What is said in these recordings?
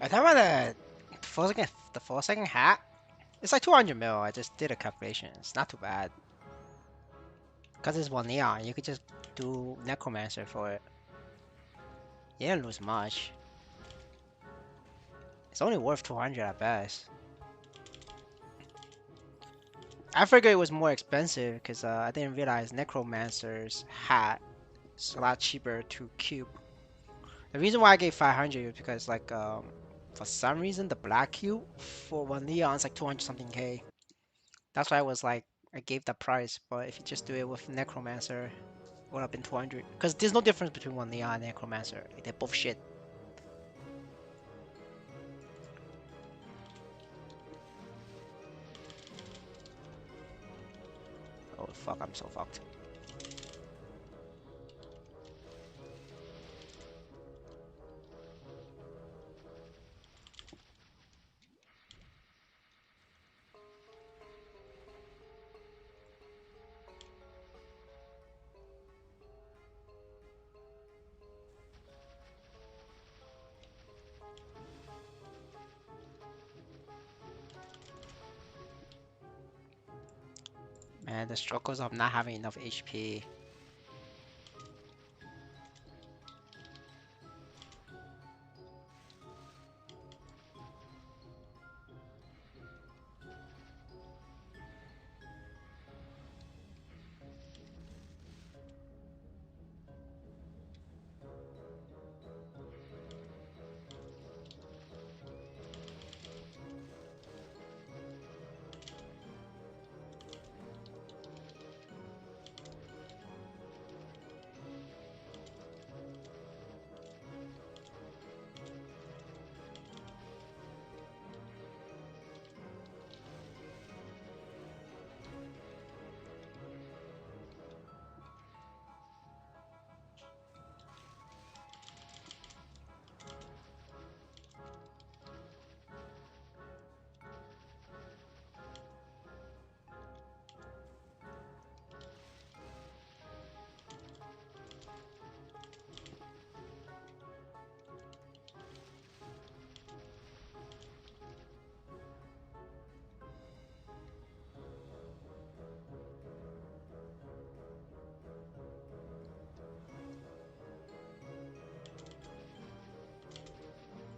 I thought about the full second hat. It's like 200 mil. I just did a calculation. It's not too bad. Cause it's one neon. You could just do necromancer for it. You didn't lose much. It's only worth 200 at best. I figured it was more expensive because I didn't realize necromancer's hat is a lot cheaper to cube. The reason why I gave 500 is because like for some reason the black cube for one neon is like 200 something K. That's why I was like I gave that price. But if you just do it with necromancer, it would have been 200. Because there's no difference between one neon and necromancer. Like, they're both shit. Oh fuck, I'm so fucked. Man, the struggles of not having enough HP.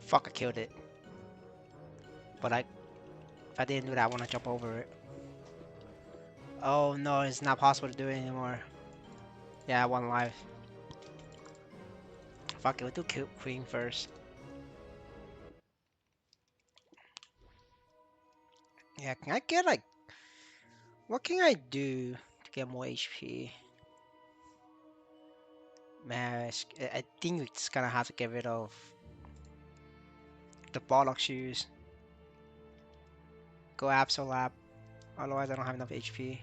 Fuck, I killed it. But if I didn't do that, I want to jump over it. Oh no, it's not possible to do it anymore. Yeah, one life. Fuck it, we'll do queen first. Yeah, can I get like... What can I do to get more HP? Man, I think we're just gonna have to get rid of the bollock shoes. Go Absolab. Otherwise I don't have enough HP.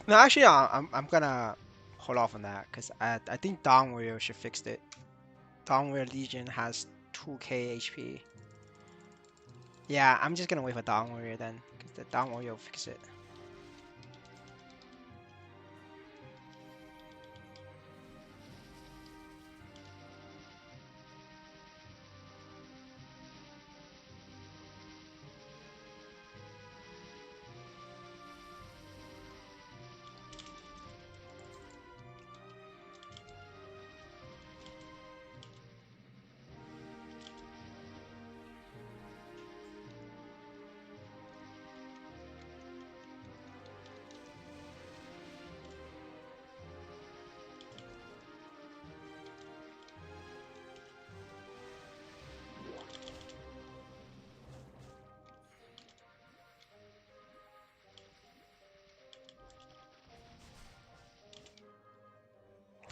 No, actually, I'm gonna hold off on that because I think Dawn Warrior should fix it. Dawn Warrior Legion has 2k HP. Yeah, I'm just gonna wait for Dawn Warrior then, because the Dawn Warrior will fix it.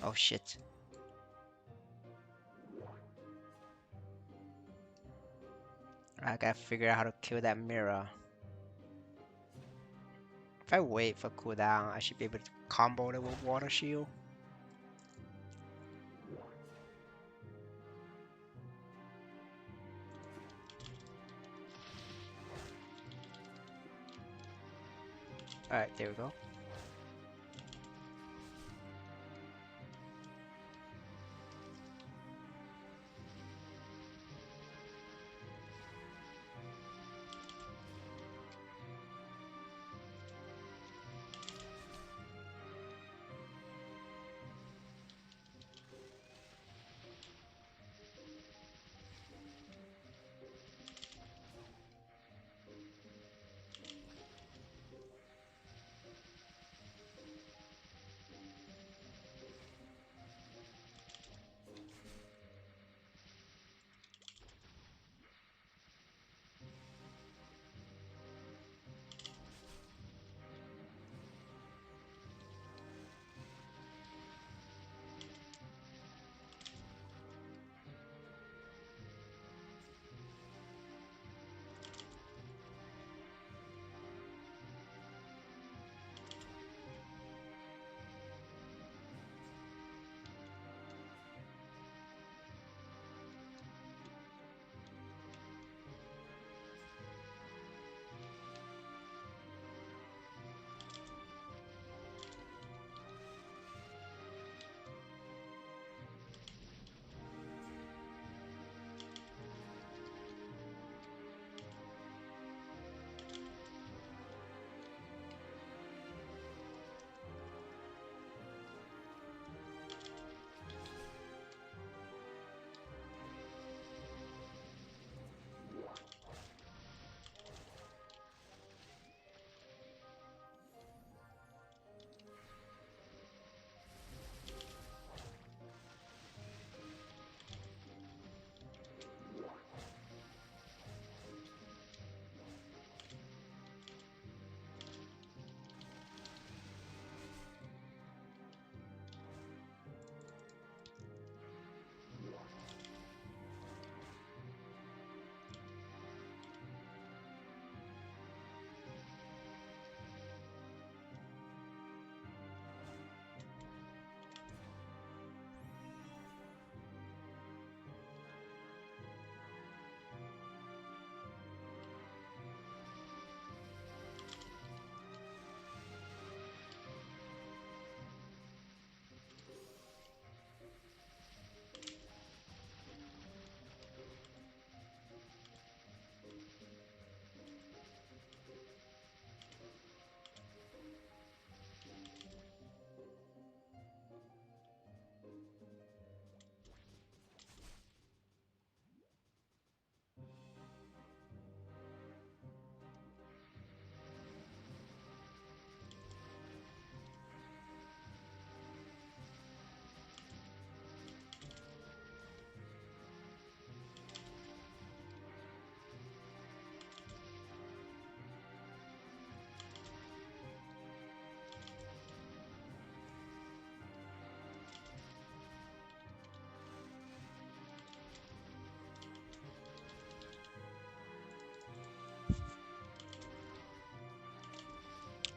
Oh shit. I gotta figure out how to kill that mirror. If I wait for cooldown, I should be able to combo it with water shield. Alright, there we go.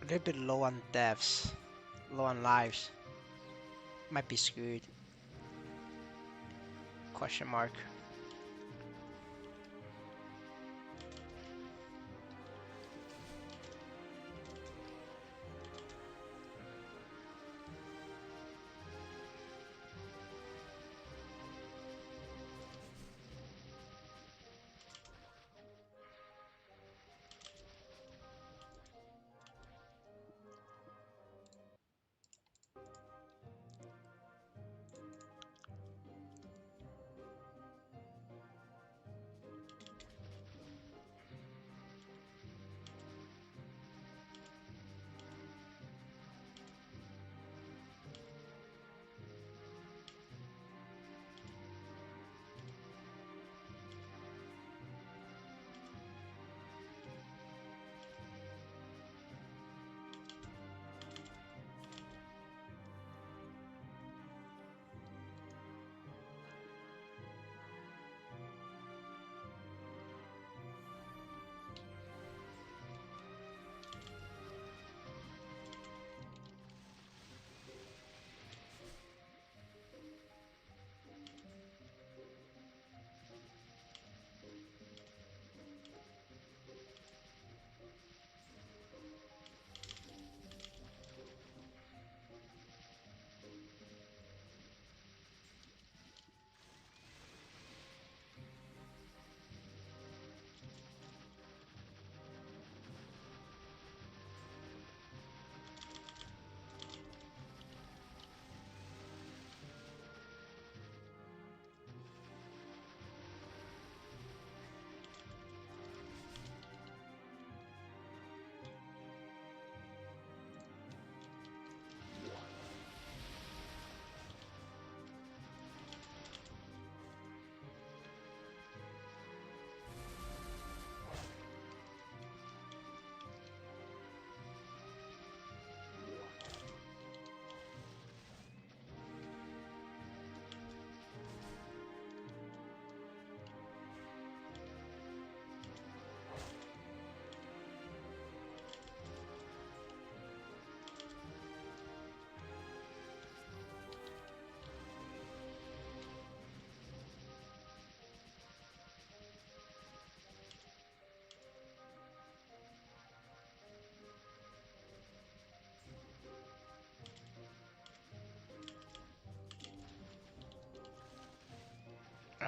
little bit low on deaths, low on lives. Might be screwed. Question mark.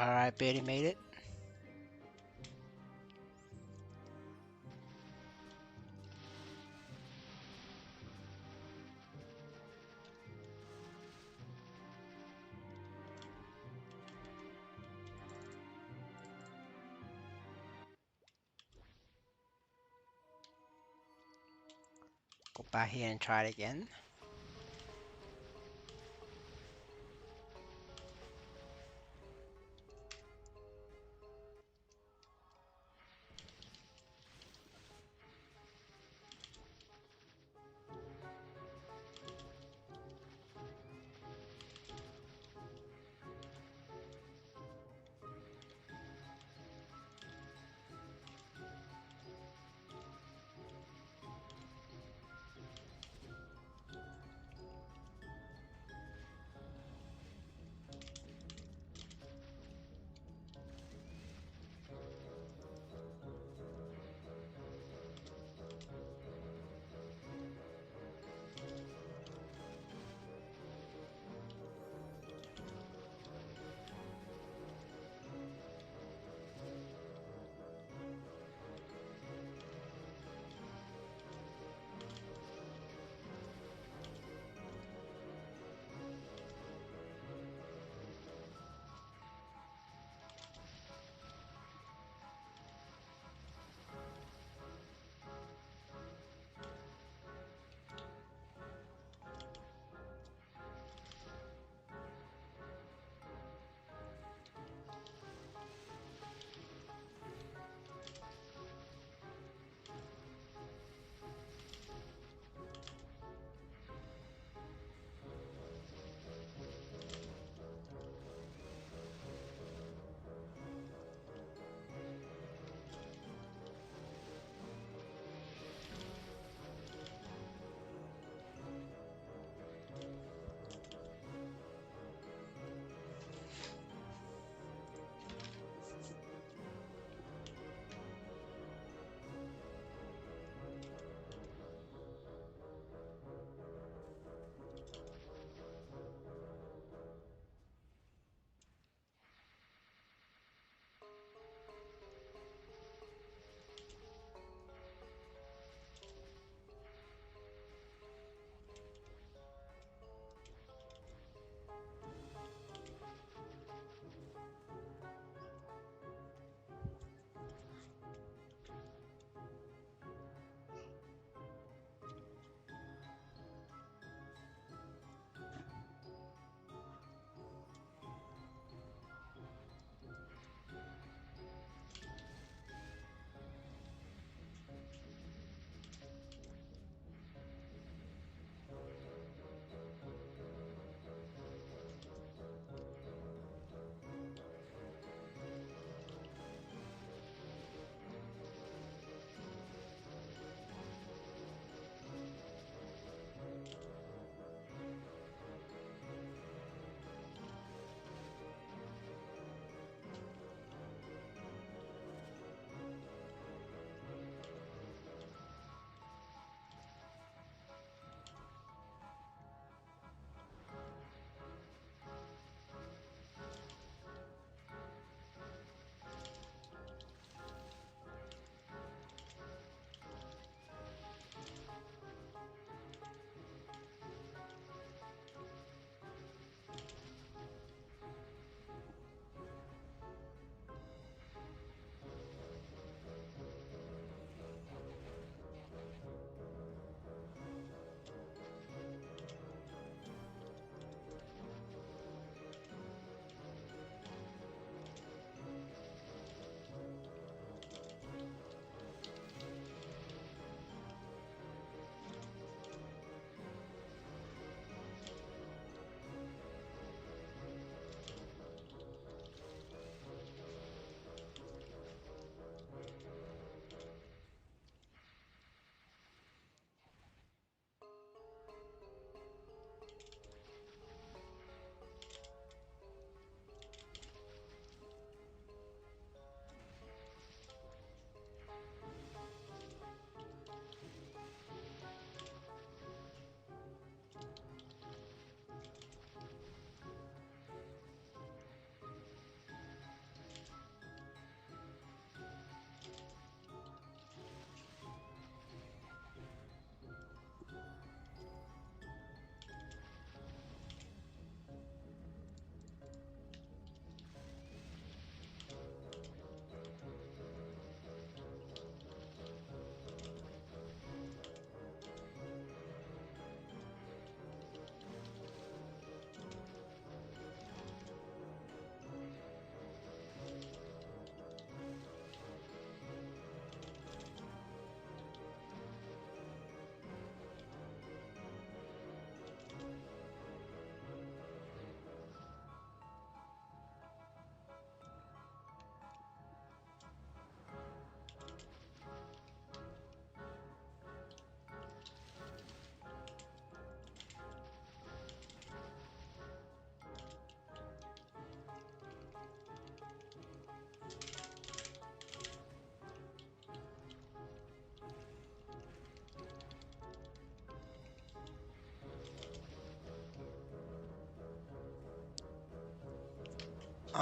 Alright, barely made it. Go back here and try it again.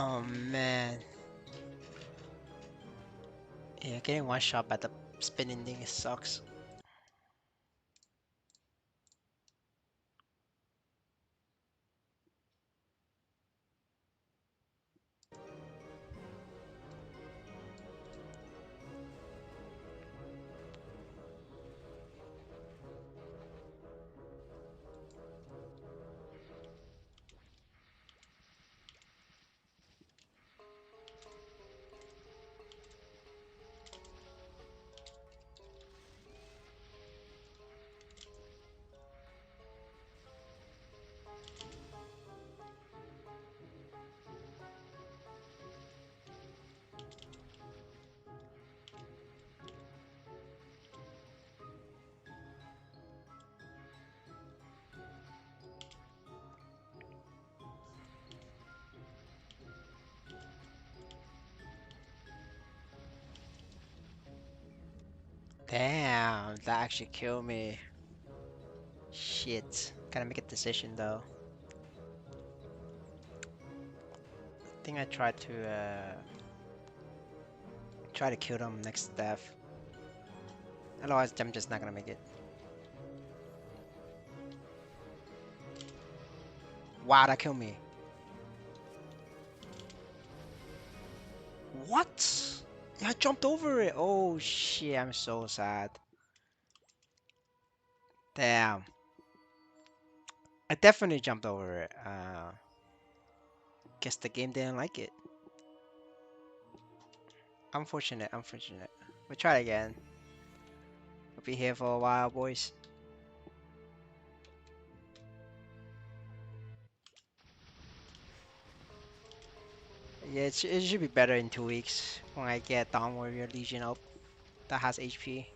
Oh man. Yeah, getting one shot by the spinning thing sucks. Damn, that actually killed me. Shit. Gotta make a decision though. I think I try to kill them next death. Otherwise, I'm just not gonna make it. Wow, that killed me. What? I jumped over it. Oh shit, I'm so sad. Damn. I definitely jumped over it. Guess the game didn't like it. Unfortunate, unfortunate. We'll try again. We'll be here for a while, boys. Yeah, it should be better in 2 weeks when I get Dawn Warrior Legion up that has HP.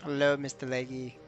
Hello, Mr. Leggy.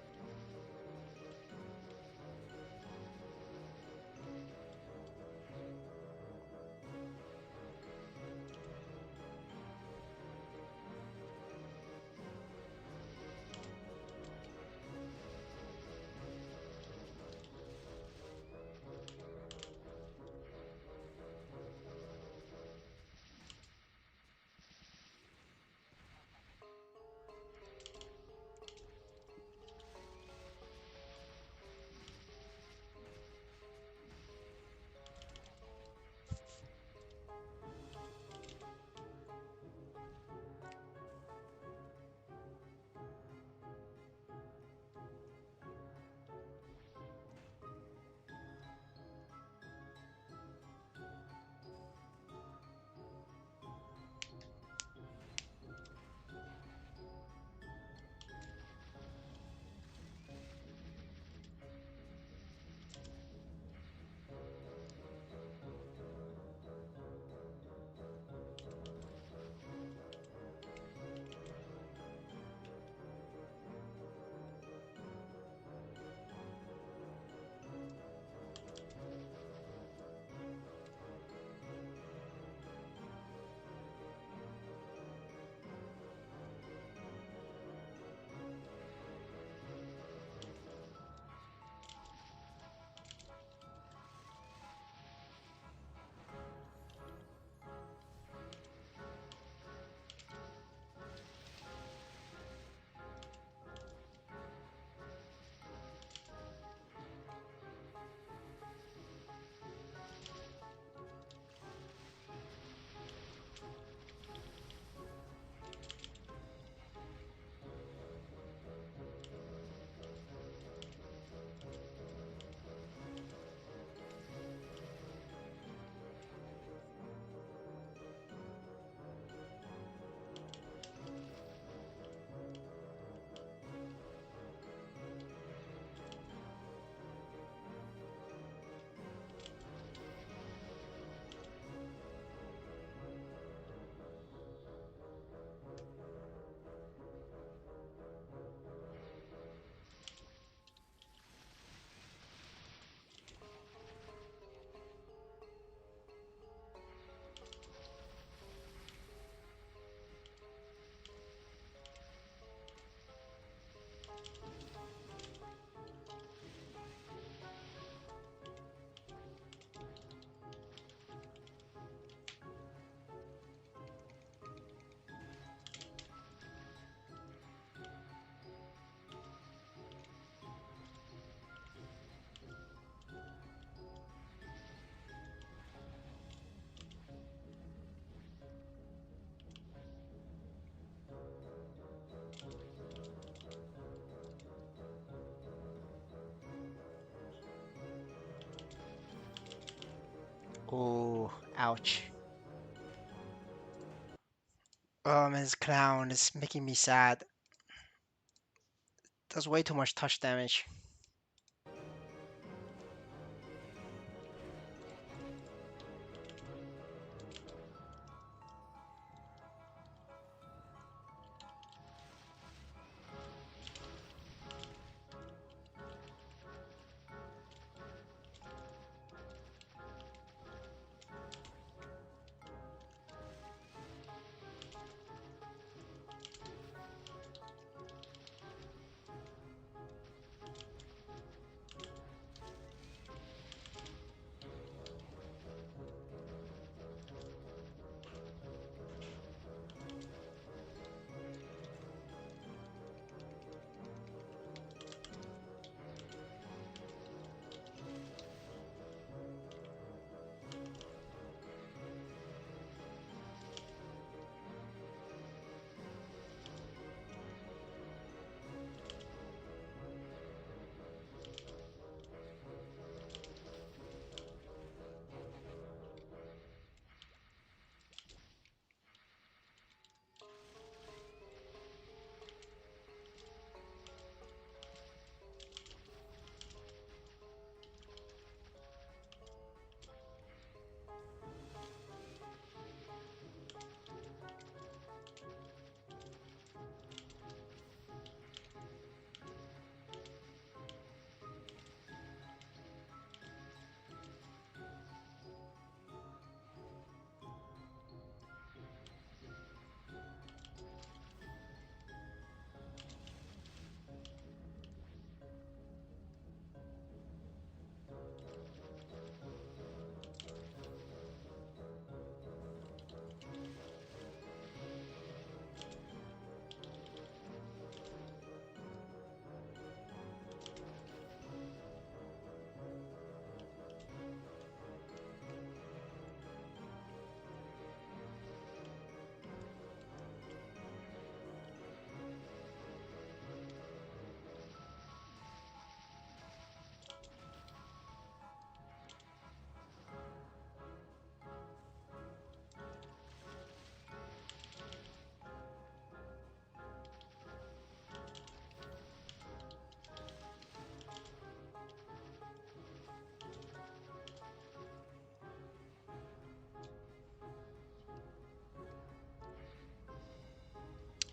Oh, ouch. Oh man, this clown is making me sad. Does way too much touch damage.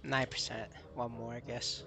9%. One more, I guess.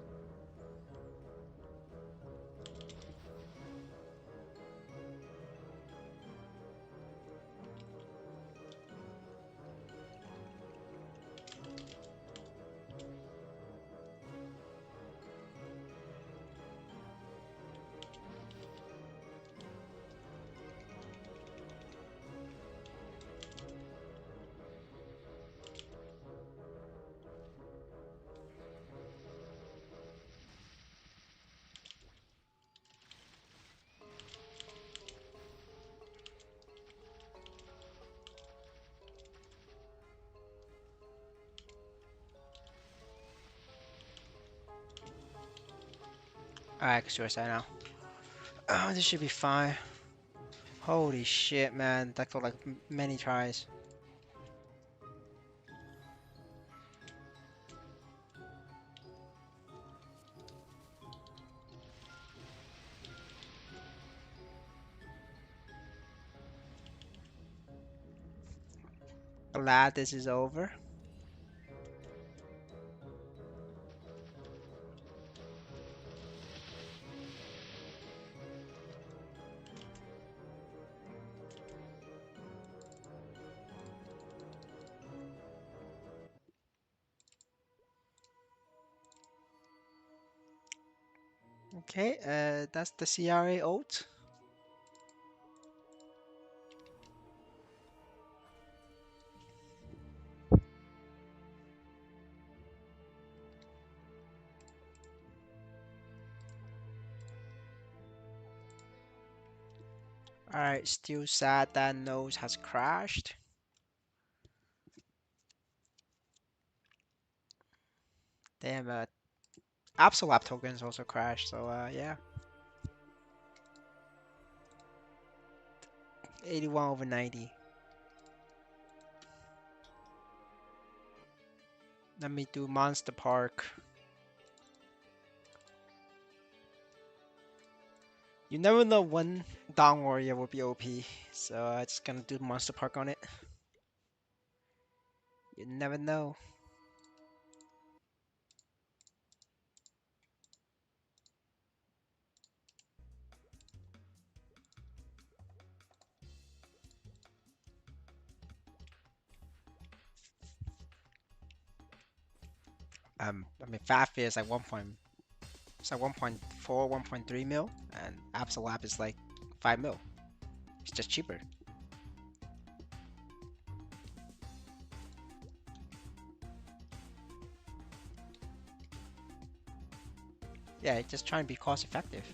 Alright, I can suicide now. Oh, this should be fine. Holy shit, man. That felt like many tries. Glad this is over. Okay, that's the CRA ult. Alright, still sad that nose has crashed. Damn, Absolute tokens also crashed, so yeah. 81/90. Let me do Monster Park. You never know when Dawn Warrior will be OP, so I'm just gonna do Monster Park on it. You never know. I mean, Fat Fear is like 1.4, 1.3 mil, and Absolab is like 5 mil. It's just cheaper. Yeah, just trying to be cost effective.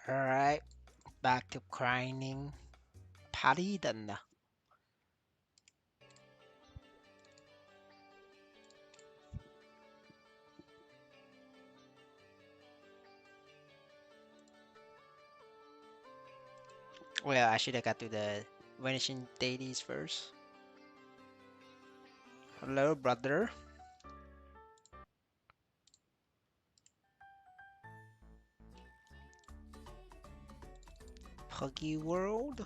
Alright, back to grinding. Paridan. Well, I should have got to the vanishing deities first. Hello, brother. Puggy World.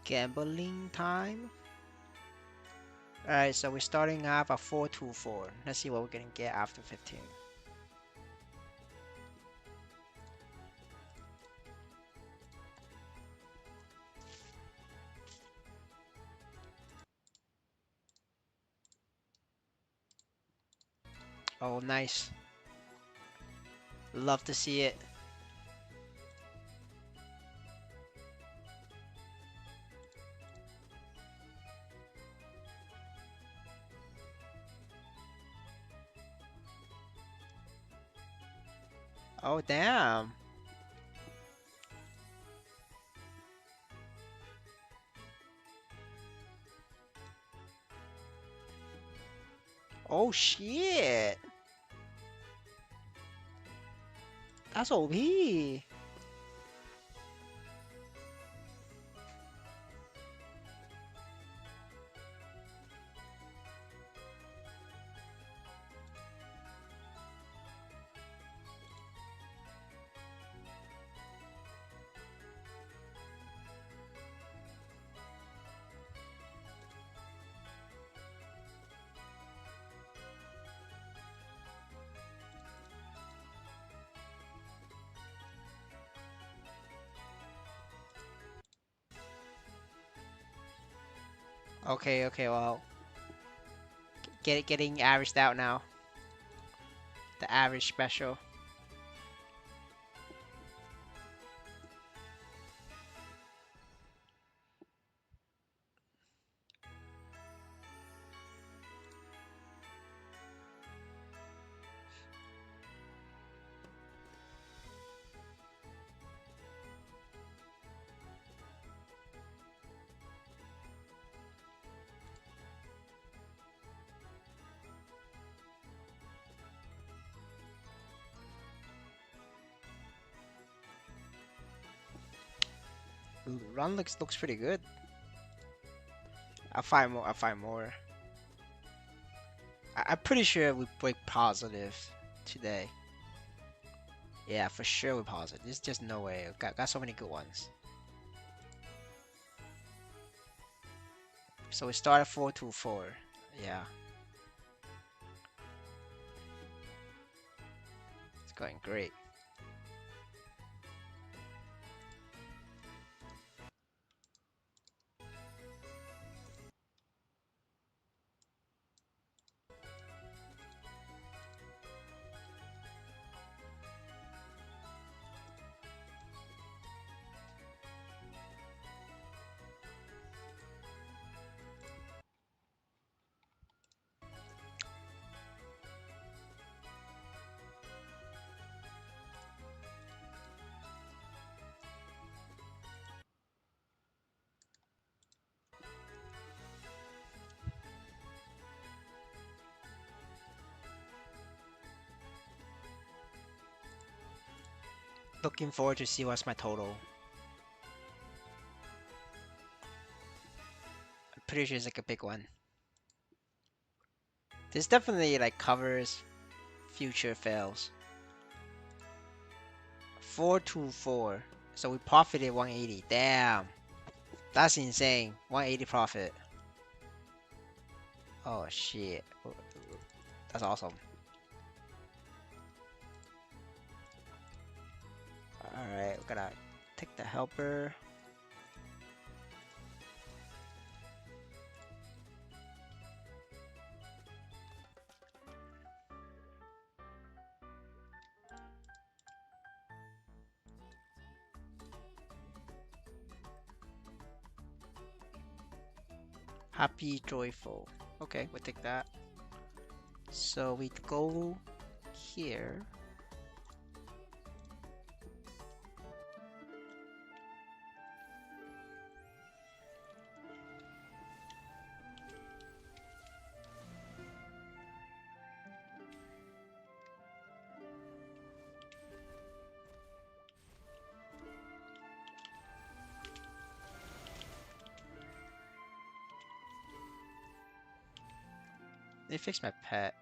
Gambling time. Alright, so we're starting off at 424. Let's see what we're gonna get after 15. Oh, nice. Love to see it. Oh, damn. Oh, shit. That's OP. Okay, okay, well, getting averaged out now. The average special. Run looks pretty good. I'll find more. I'll find more. I'm pretty sure we break positive today. Yeah, for sure we positive. There's just no way. Got so many good ones. So we started 424. Yeah, it's going great. Looking forward to see what's my total. I'm pretty sure it's like a big one. This definitely like covers future fails. 424. So we profited 180. Damn. That's insane. 180 profit. Oh shit. That's awesome. Alright, we gotta take the helper. Happy, joyful. Okay, we'll take that. So we go here. They fixed my pet.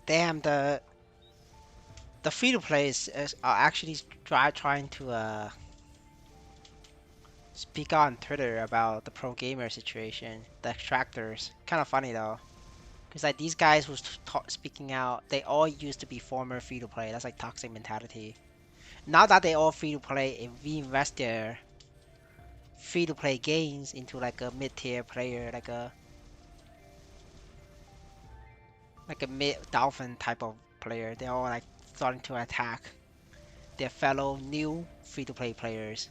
Damn, the free to play are actually trying to speak on Twitter about the pro gamer situation, the extractors. Kind of funny though, because like these guys who's speaking out, they all used to be former free to play. That's like toxic mentality. Now that they all free to play, if we invest their free to play gains into like a mid tier player, like a mid dolphin type of player, they're all like starting to attack their fellow new free to play players.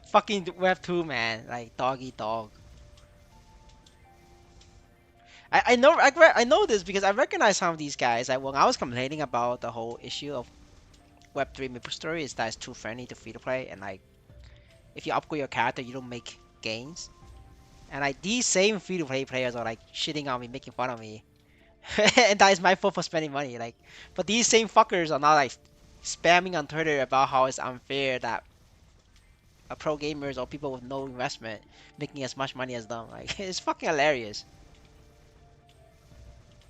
Fucking Web 2 man, like dog eat dog. I know this because I recognize some of these guys. Like when I was complaining about the whole issue of Web3 Maplestory is that it's too friendly to free to play, and like if you upgrade your character, you don't make gains. And like these same free to play players are like shitting on me, making fun of me, and that is my fault for spending money. Like, but these same fuckers are not like spamming on Twitter about how it's unfair that pro gamers or people with no investment making as much money as them. Like it's fucking hilarious.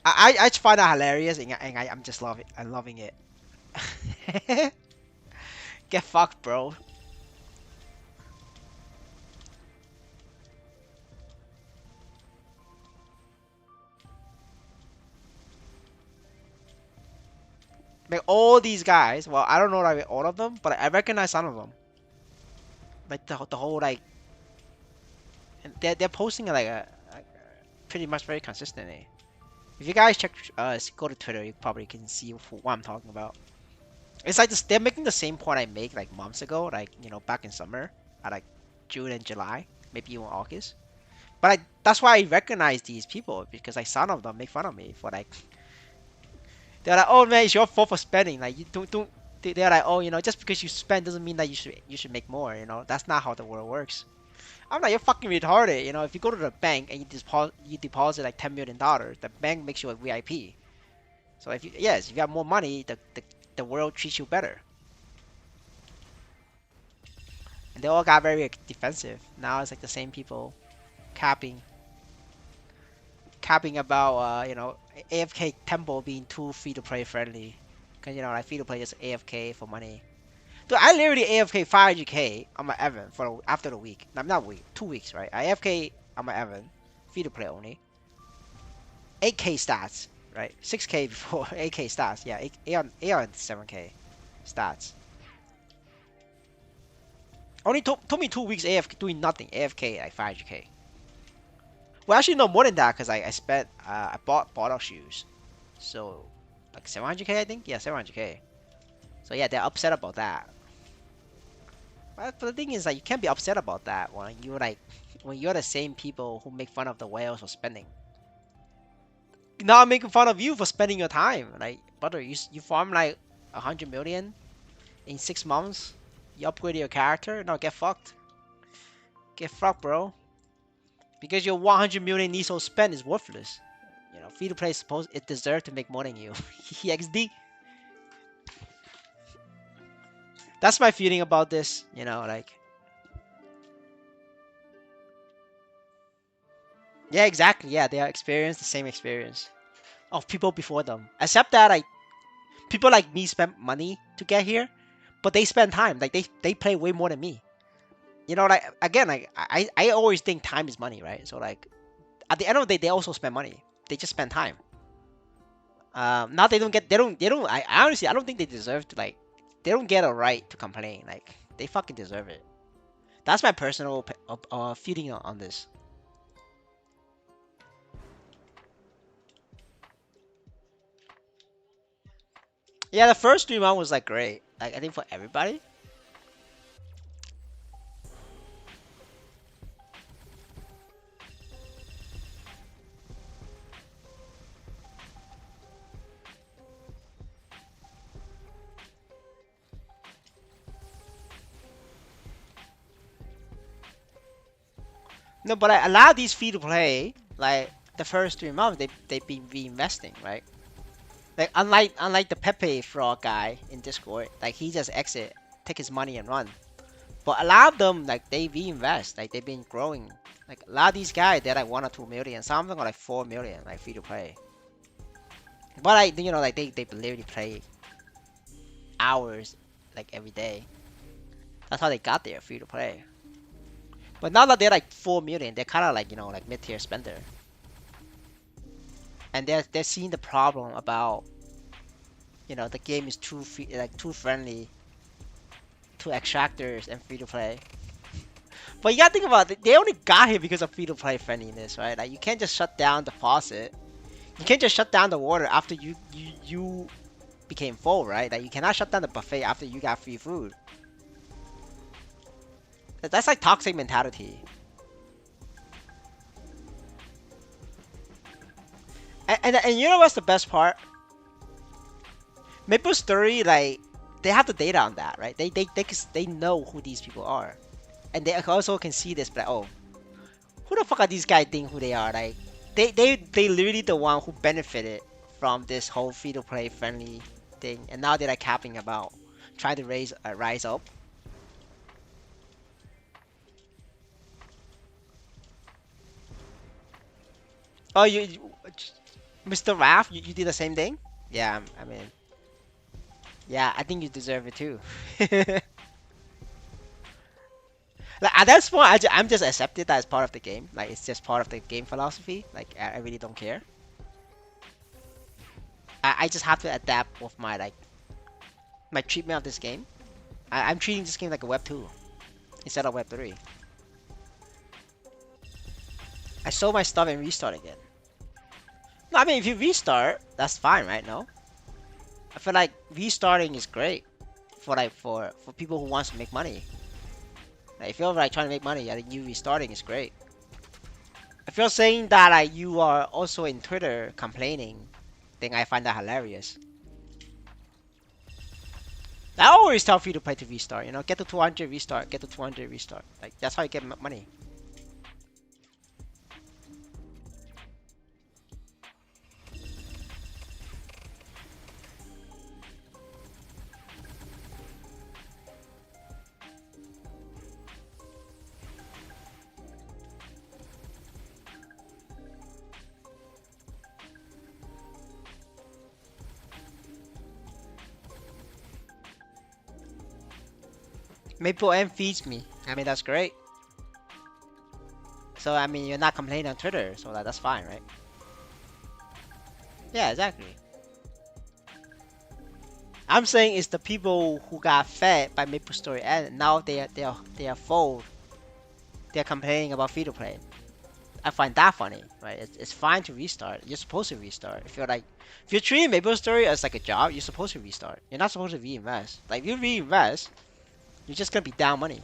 I just find that hilarious, and I'm just I'm loving it. Get fucked, bro. Like all these guys. Well, I don't know like all of them, but I recognize some of them. Like the whole like, and they're posting like pretty much very consistently. If you guys check go to Twitter, you probably can see what I'm talking about. It's like this, they're making the same point I make like months ago, like back in summer, at like June and July, maybe even August. But that's why I recognize these people because like some of them make fun of me for like they're like, oh man, it's your fault for spending. Like you don't. They're like, oh, just because you spend doesn't mean that you should make more. That's not how the world works. I'm like, you're fucking retarded. If you go to the bank and you deposit like $10 million, the bank makes you a VIP. So if you have more money, the world treats you better. And they all got very like, defensive. Now it's like the same people capping about AFK Temple being too free to play friendly. Cause like free to play is AFK for money. Dude, I literally AFK 500k on my Evan for after the week. No, not week, 2 weeks, right? I AFK on my Evan, free to play only. 8k stats, right? 6k before 8k stats. Yeah, 8 on 7k stats. Only took me 2 weeks AFK doing nothing. AFK like 500k. Well, actually, no more than that because I spent I bought bottle shoes, so like 700k I think. Yeah, 700k. So yeah, they're upset about that. But the thing is, like, you can't be upset about that when you're the same people who make fun of the whales for spending. Now I'm making fun of you for spending your time. Like, brother, you farm like 100 million in 6 months. You upgrade your character. No, get fucked. Get fucked, bro. Because your 100 million NISO spent is worthless. Free to play suppose it deserves to make more than you. XD. That's my feeling about this. Like. Yeah, exactly. Yeah, they experienced the same experience of people before them. Except that like people like me spent money to get here, but they spend time. Like they play way more than me. Like again, like I always think time is money, right? So like at the end of the day, they also spend money. They just spend time. Now they don't. I honestly I don't think they deserve to like. They don't get a right to complain. Like they fucking deserve it. That's my personal feeling on this. Yeah, the first 3 months was like great. Like I think for everybody. No, but like, a lot of these free to play, like the first 3 months, they've been reinvesting, right? Like unlike the Pepe fraud guy in Discord, like he just exit, take his money and run. But a lot of them, like they reinvest, like they've been growing. Like a lot of these guys, they're like 1 or 2 million. Some of them are like 4 million, like free to play. But like you know, like they literally play hours like every day. That's how they got there, free to play. But now that they're like 4 million, they're kind of like you know like mid-tier spender, and they're seeing the problem about you know the game is too free, like too friendly to extractors and free to play. But you gotta think about it, they only got here because of free to play friendliness, right? Like you can't just shut down the faucet. You can't just shut down the water after you became full, right? Like you cannot shut down the buffet after you got free food. That's like toxic mentality. And you know what's the best part? Maplestory, like they have the data on that, right? They know who these people are, and they also can see this, but oh, who the fuck are these guys think who they are? Like they literally the one who benefited from this whole free to play friendly thing, and now they're like capping about trying to rise up. Oh, Mr. Raph, you did the same thing? Yeah, I mean, yeah, I think you deserve it too. Like at that point, I'm just accepted that as part of the game. Like it's just part of the game philosophy. Like I really don't care. I just have to adapt with my like my treatment of this game. I'm treating this game like a Web 2 instead of Web 3. I sold my stuff and restart again. No, I mean if you restart, that's fine, right? No, I feel like restarting is great for like for people who wants to make money. Like, if you're like trying to make money, I think you restarting is great. If you're saying that you are also in Twitter complaining, then I find that hilarious. I always tell free to play to restart. You know, get to 200 restart, get to 200 restart. Like that's how you get money. Maple M feeds me. I mean that's great. So I mean you're not complaining on Twitter, so that's fine, right? Yeah, exactly. I'm saying it's the people who got fed by Maplestory and now they are full. They're complaining about free to play. I find that funny, right? It's fine to restart. You're supposed to restart. If you're treating Maplestory as like a job, you're supposed to restart. You're not supposed to reinvest. Like if you reinvest, you're just gonna be down money.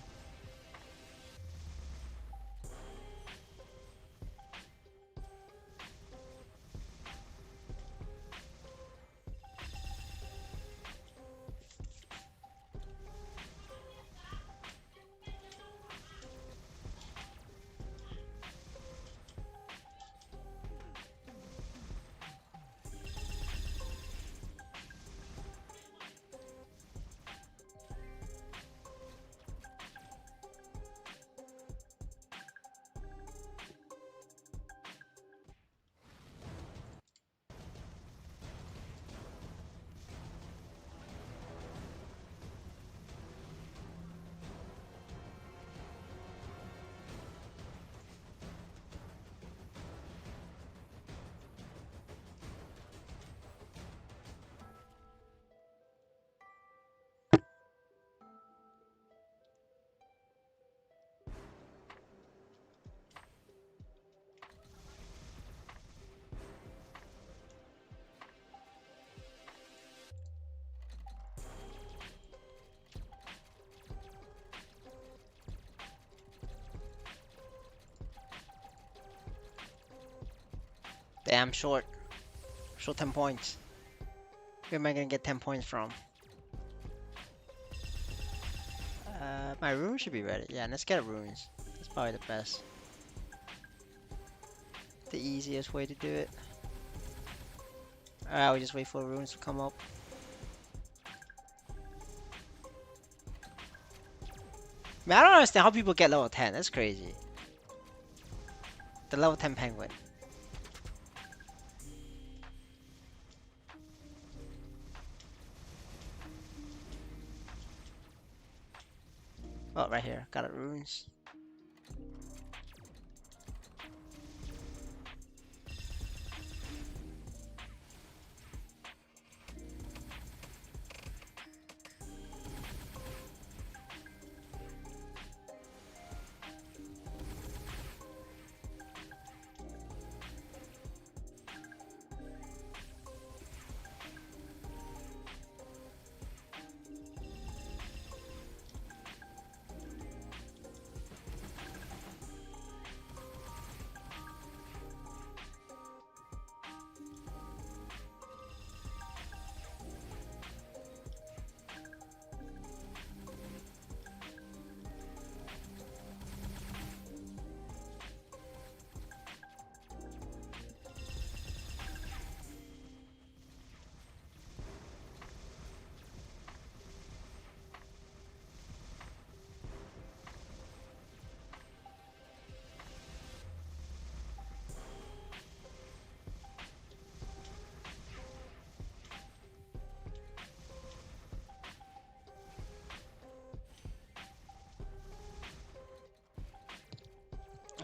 Damn short. Short 10 points. Where am I gonna get 10 points from? My rune should be ready. Yeah, let's get runes. That's probably the best. The easiest way to do it. Alright, we just wait for runes to come up. Man, I don't understand how people get level 10. That's crazy. The level 10 penguin. Oh, right here. Got it, runes.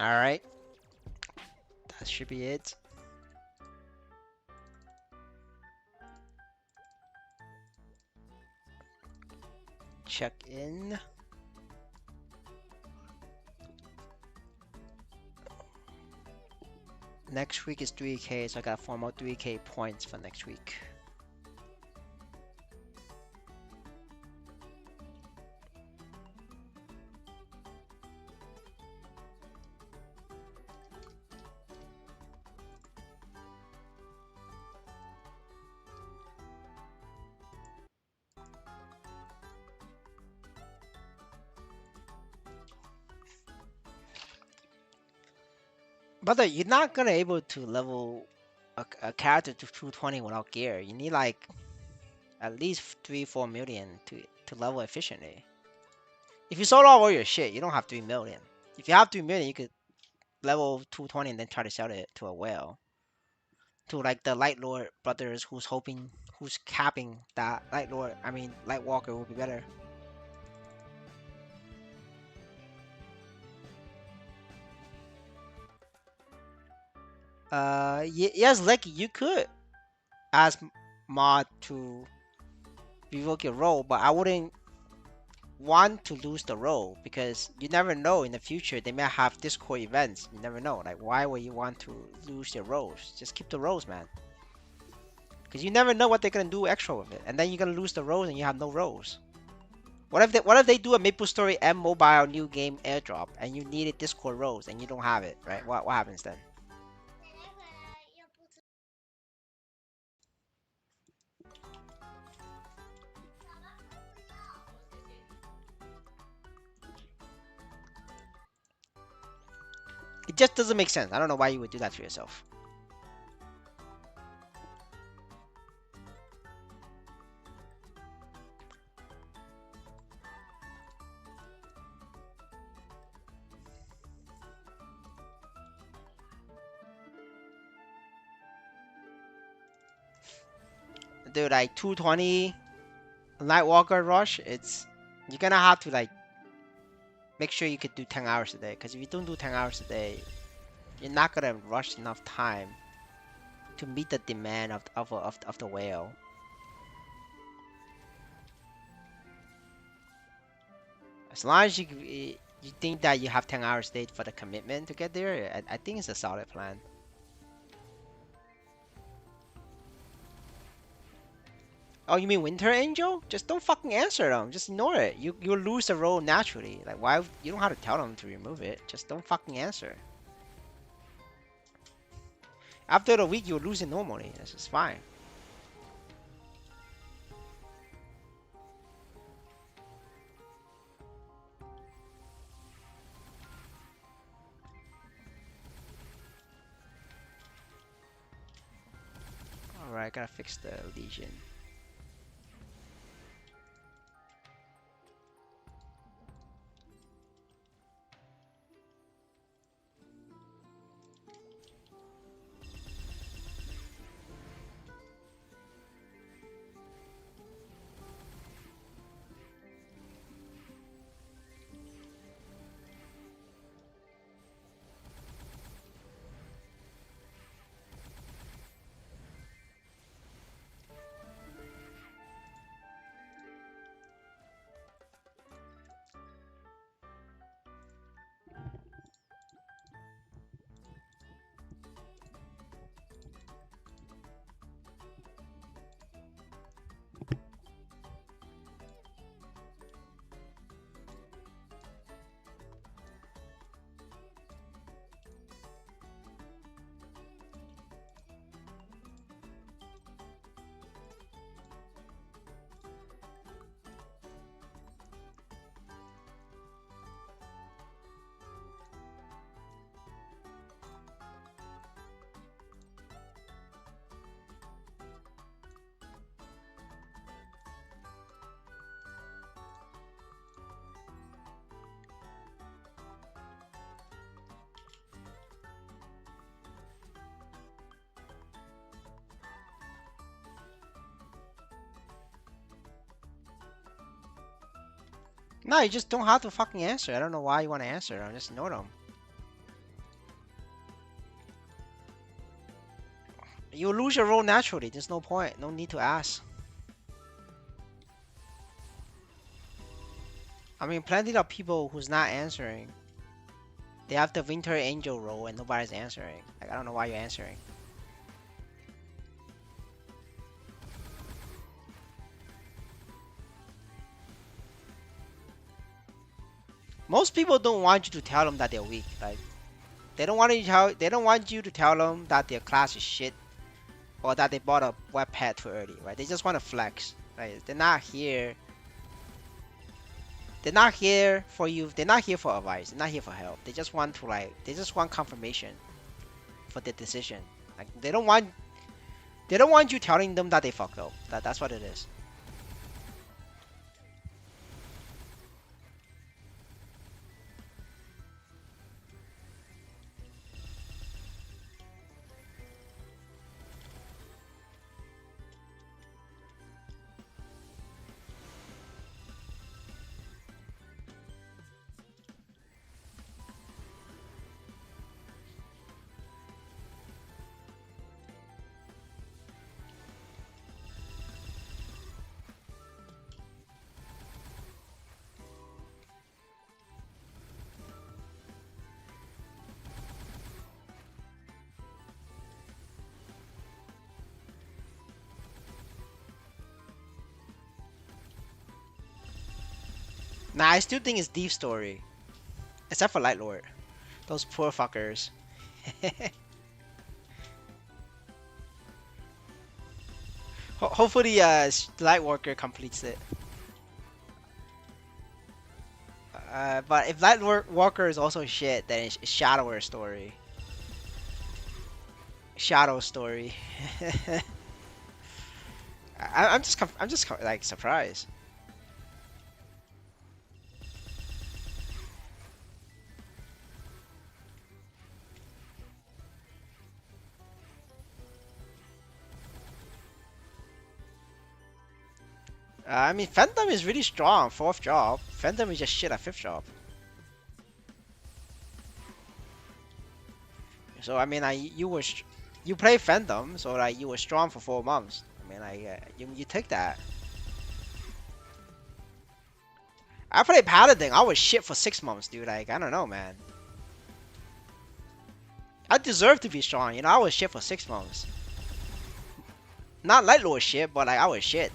Alright. That should be it. Check in. Next week is 3K, so I got 4 more 3K points for next week. Brother, you're not gonna able to level a character to 220 without gear. You need like at least 3-4 million to level efficiently. If you sold out all your shit, you don't have 3 million. If you have 3 million, you could level 220 and then try to sell it to a whale. To like the Light Lord brothers who's capping that Light Lord, I mean Light Walker will be better. Yes, like you could ask mod to revoke your role, but I wouldn't want to lose the role because you never know in the future they may have Discord events. You never know. Like why would you want to lose your roles? Just keep the roles, man. Because you never know what they're gonna do extra with it, and then you're gonna lose the roles and you have no roles. What if they do a Maplestory N mobile new game airdrop and you needed Discord roles and you don't have it, right? What happens then? It just doesn't make sense. I don't know why you would do that to yourself. Dude, like 220 Nightwalker Rush, you're gonna have to like make sure you could do 10 hours a day. Because if you don't do 10 hours a day, you're not gonna rush enough time to meet the demand of the whale. As long as you think that you have 10 hours a day for the commitment to get there, I think it's a solid plan. Oh, you mean Winter Angel? Just don't fucking answer them. Just ignore it. You'll lose the role naturally. Like why you don't have to tell them to remove it. Just don't fucking answer. After the week you'll lose it normally. This is fine. Alright, gotta fix the Legion. No, you just don't have to fucking answer. I don't know why you want to answer. I just ignore them. You lose your role naturally. There's no point. No need to ask. I mean, plenty of people who's not answering. They have the Winter Angel role and nobody's answering. Like, I don't know why you're answering. Most people don't want you to tell them that they're weak. Like, they don't want you to tell them that their class is shit or that they bought a web pad too early, right? They just want to flex. Right? They're not here. They're not here for you. They're not here for advice. They're not here for help. They just want to they just want confirmation for their decision. Like they don't want you telling them that they fucked up. That's what it is. Nah, I still think it's Thief Story. Except for Light Lord. Those poor fuckers. Hopefully, Lightworker completes it. But if Lightworker is also shit, then it's Shadower Story. Shadow Story. I'm just like surprised. I mean, Phantom is really strong, 4th job. Phantom is just shit at 5th job. So I mean, you play Phantom, so like you were strong for 4 months. I mean, like you take that. I played Paladin. I was shit for 6 months, dude. Like I don't know, man. I deserve to be strong. You know, I was shit for 6 months. Not Light Lord shit, but like I was shit.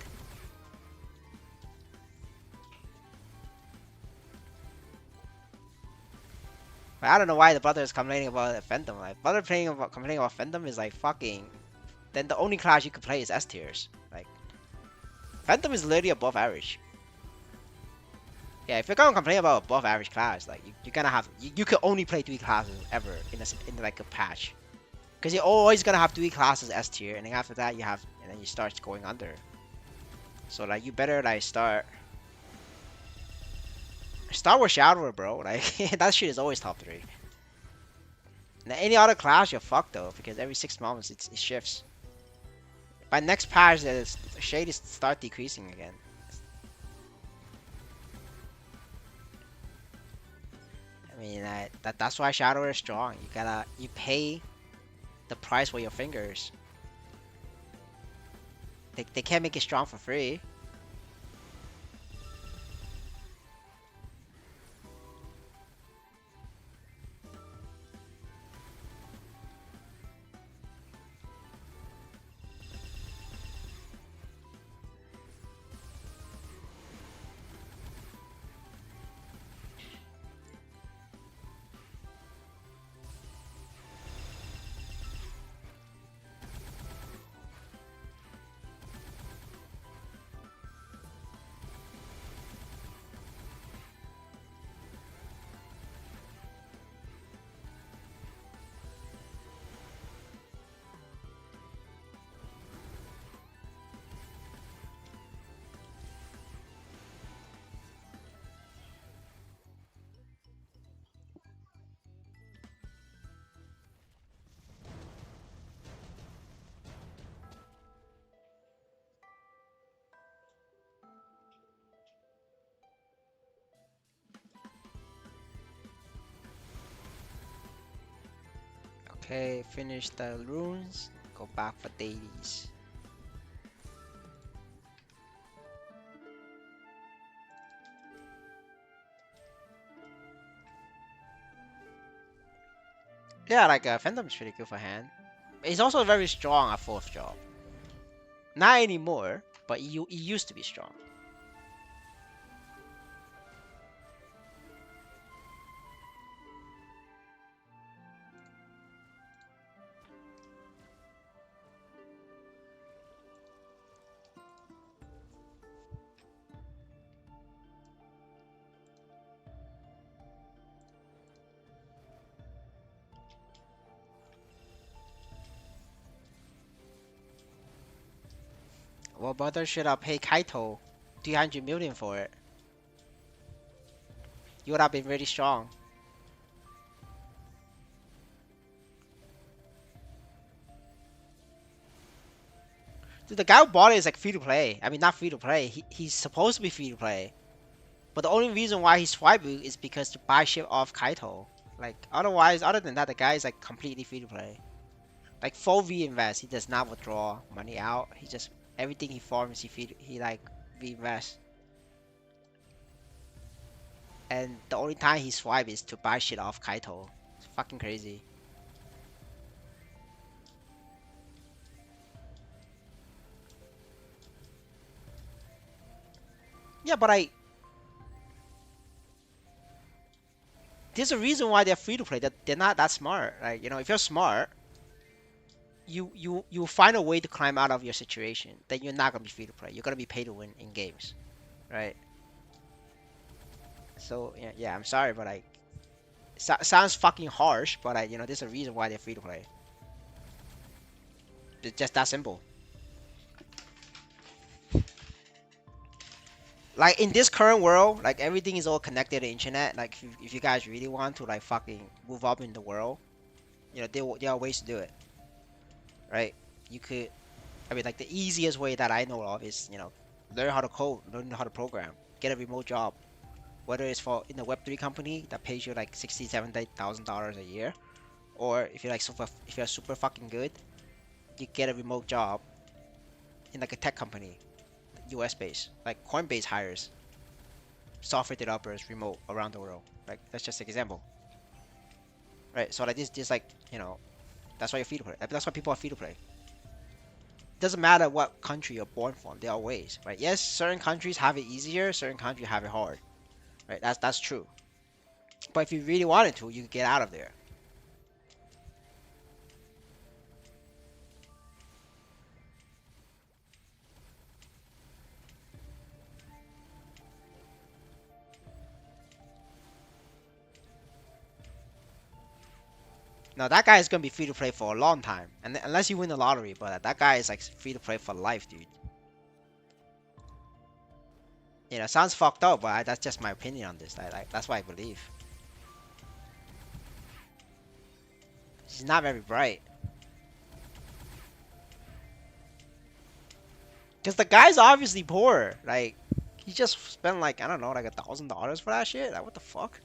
Like, I don't know why the brother is complaining about Phantom. Like, brother complaining about Phantom is like fucking. Then the only class you could play is S tiers. Like, Phantom is literally above average. Yeah, if you're gonna complain about above average class, like you're gonna have you could only play 3 classes ever in like a patch, because you're always gonna have 3 classes S tier, and then after that and then you start going under. So like you better like start with Shadower, bro. Like that shit is always top 3. Now, any other class, you're fucked though, because every 6 months it shifts. By next patch, the shade is start decreasing again. I mean, that's why Shadow is strong. You pay the price for your fingers. They can't make it strong for free. Okay, finish the runes. Go back for dailies. Yeah, like Phantom's pretty good for hand. He's also very strong at 4th job. Not anymore, but he used to be strong. Well, brother should have paid Kaito 300 million for it. You would have been really strong. Dude, the guy who bought it is like free to play. I mean, not free to play. He's supposed to be free to play. But the only reason why he's swiping is because to buy shit off Kaito. Like, otherwise, other than that, the guy is like completely free to play. Like, full reinvest. He does not withdraw money out. He just, everything he farms, he like reinvests. And the only time he swipe is to buy shit off Kaito. It's fucking crazy. Yeah, but there's a reason why they're free to play. That they're not that smart. Like, you know, if you're smart, you find a way to climb out of your situation. Then you're not gonna be free to play. You're gonna be pay to win in games, right? So yeah, I'm sorry, but like, sounds fucking harsh, but you know, there's a reason why they're free to play. It's just that simple. Like in this current world, like everything is all connected to the internet. Like if you guys really want to like fucking move up in the world, you know, there are ways to do it, right? You could, I mean, like the easiest way that I know of is, you know, learn how to code, learn how to program, get a remote job, whether it's for in a Web3 company that pays you like $60,000-$70,000 a year, or if you're like if you're super fucking good, you get a remote job in like a tech company, US based. Like Coinbase hires software developers remote around the world. Like that's just an example, right? So like this like, you know, that's why you're free to play. That's why people are free to play. Doesn't matter what country you're born from. There are ways, right? Yes, certain countries have it easier, certain countries have it hard, right? That's true. But if you really wanted to, you could get out of there. Now that guy is gonna be free to play for a long time, and unless you win the lottery, but that guy is like free to play for life, dude. You know, sounds fucked up, but that's just my opinion on this. Like that's what I believe. He's not very bright. Cause the guy's obviously poor. Like he just spent like I don't know, like $1,000 for that shit. Like what the fuck?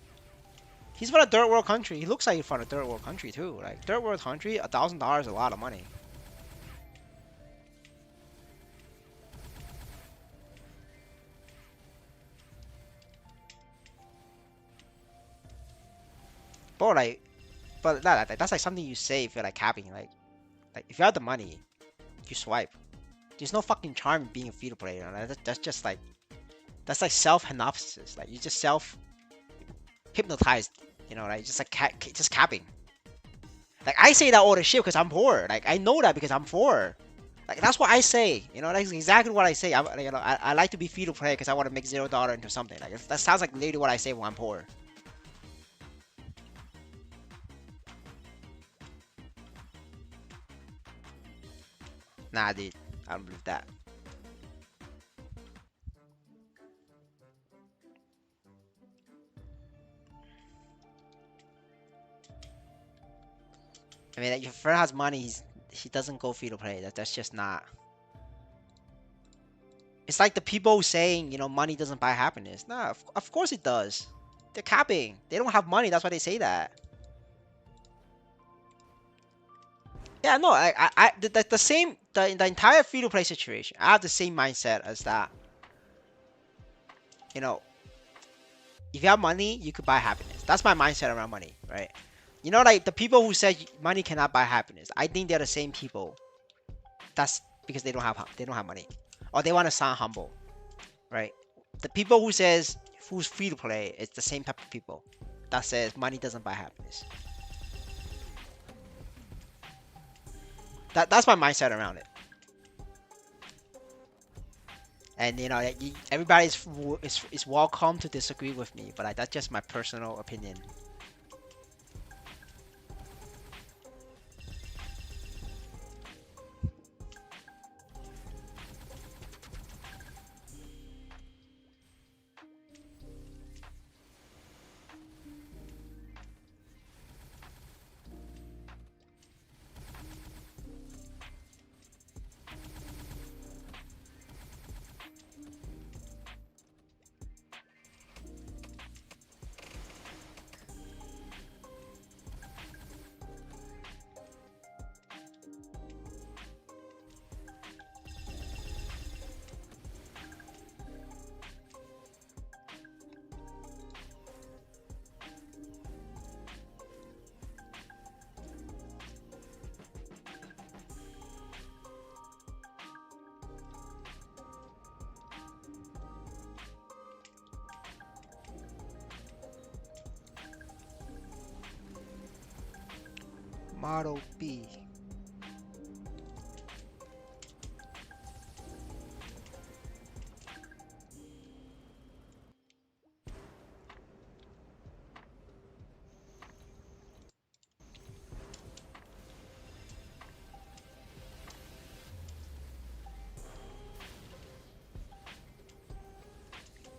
He's from a third world country. He looks like he's from a third world country too. Like third world country, $1,000 is a lot of money. But like, but that's like something you say if you're like capping. Like if you have the money, you swipe. There's no fucking charm in being a free to play. You know? That's just like that's like self hypnosis. Like you just self hypnotized. You know, like just like just capping. Like I say that all the shit because I'm poor. Like I know that because I'm poor. Like that's what I say. You know, that's exactly what I say. You know, I like to be free to play because I want to make $0 into something. Like that sounds like literally what I say when I'm poor. Nah, dude, I don't believe that. I mean, if your friend has money, he doesn't go free to play. That's just not. It's like the people saying, you know, money doesn't buy happiness. Nah, of course it does. They're capping. They don't have money. That's why they say that. Yeah, no, the same, the entire free to play situation. I have the same mindset as that. You know, if you have money, you could buy happiness. That's my mindset around money, right? You know, like the people who said money cannot buy happiness. I think they're the same people. That's because they don't have money, or they want to sound humble, right? The people who says who's free to play, it's the same type of people that says money doesn't buy happiness. That's my mindset around it. And you know, everybody's is welcome to disagree with me, but that's just my personal opinion. Model B.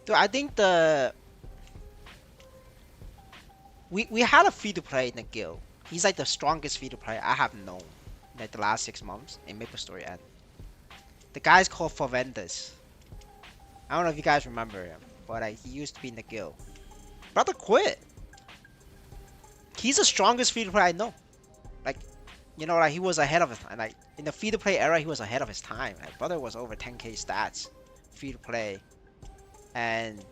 Dude, I think we had a free to play in the guild. He's like the strongest free to play I have known like the last 6 months in Maplestory N. The guy's called Forventus. I don't know if you guys remember him, but he used to be in the guild. Brother quit. He's the strongest free to play I know. Like, you know, like he was ahead of his time. Like in the free to play era, he was ahead of his time. Like brother was over 10k stats, free to play, and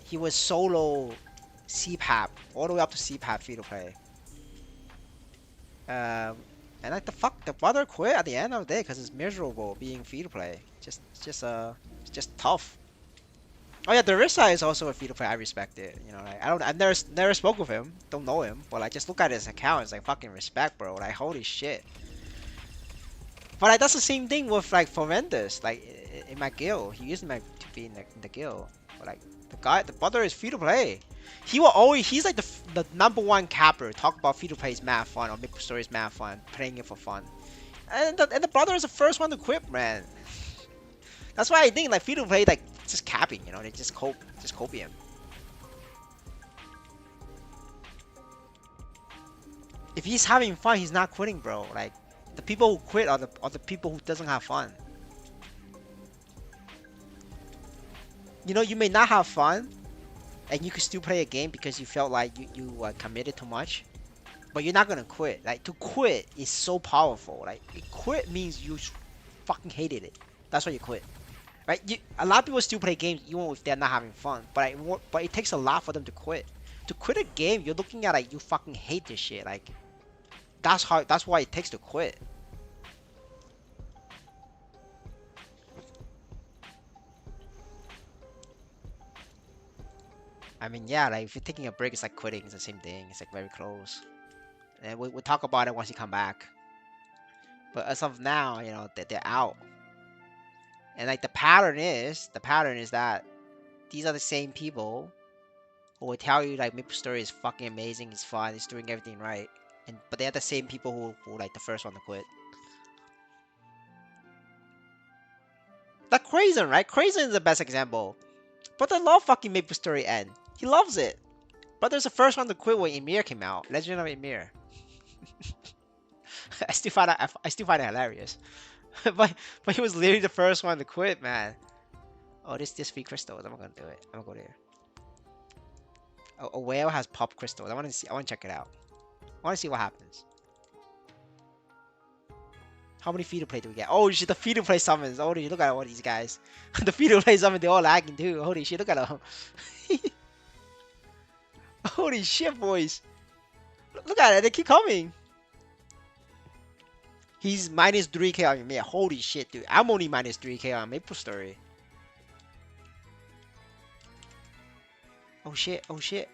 he was solo CPAP all the way up to CPAP free to play. Um, and like the brother quit at the end of the day because it's miserable being free to play. It's just tough. Oh yeah, Darissa is also a free to play. I respect it. You know, like I've never spoke with him, don't know him, but like just look at his account. It's like fucking respect, bro. Like holy shit. But like that's the same thing with like Forendus. Like in my guild, he used to be in the guild. But like the brother is free to play. He's like the number one capper. Talk about free to play is mad fun or Maple Story is mad fun, playing it for fun. And the brother is the first one to quit, man. That's why I think like free to play like just capping. You know, they just copy him. If he's having fun, he's not quitting, bro. Like the people who quit are the people who doesn't have fun. You know, you may not have fun, and you could still play a game because you felt like you committed too much, but you're not gonna quit. Like to quit is so powerful. Like quit means you fucking hated it. That's why you quit, right? A lot of people still play games even if they're not having fun, but it takes a lot for them to quit. To quit a game, you're looking at like you fucking hate this shit. Like that's why it takes to quit. I mean, yeah, like if you're taking a break, it's like quitting. It's the same thing. It's like very close. And we'll talk about it once you come back. But as of now, you know, they're out. And like the pattern is that these are the same people who will tell you like Maple Story is fucking amazing, it's fun, it's doing everything right. But they're the same people who like the first one to quit. Like Crazen, right? Crazen is the best example. But I love fucking Maple Story N. He loves it. But there's the first one to quit when Emir came out. Legend of Emir. I still find it hilarious. but he was literally the first one to quit, man. Oh, this free crystals. I'm not gonna do it. I'm gonna go there. A whale has pop crystals. I want to check it out. I want to see what happens. How many free to play do we get? Oh shit, the free to play summons. Holy, look at all these guys. The free to play summons, they're all lagging too. Holy shit, look at them. Holy shit, boys. Look at it, they keep coming. He's minus 3k on me. Holy shit, dude. I'm only minus 3k on Maplestory. Oh shit, oh shit.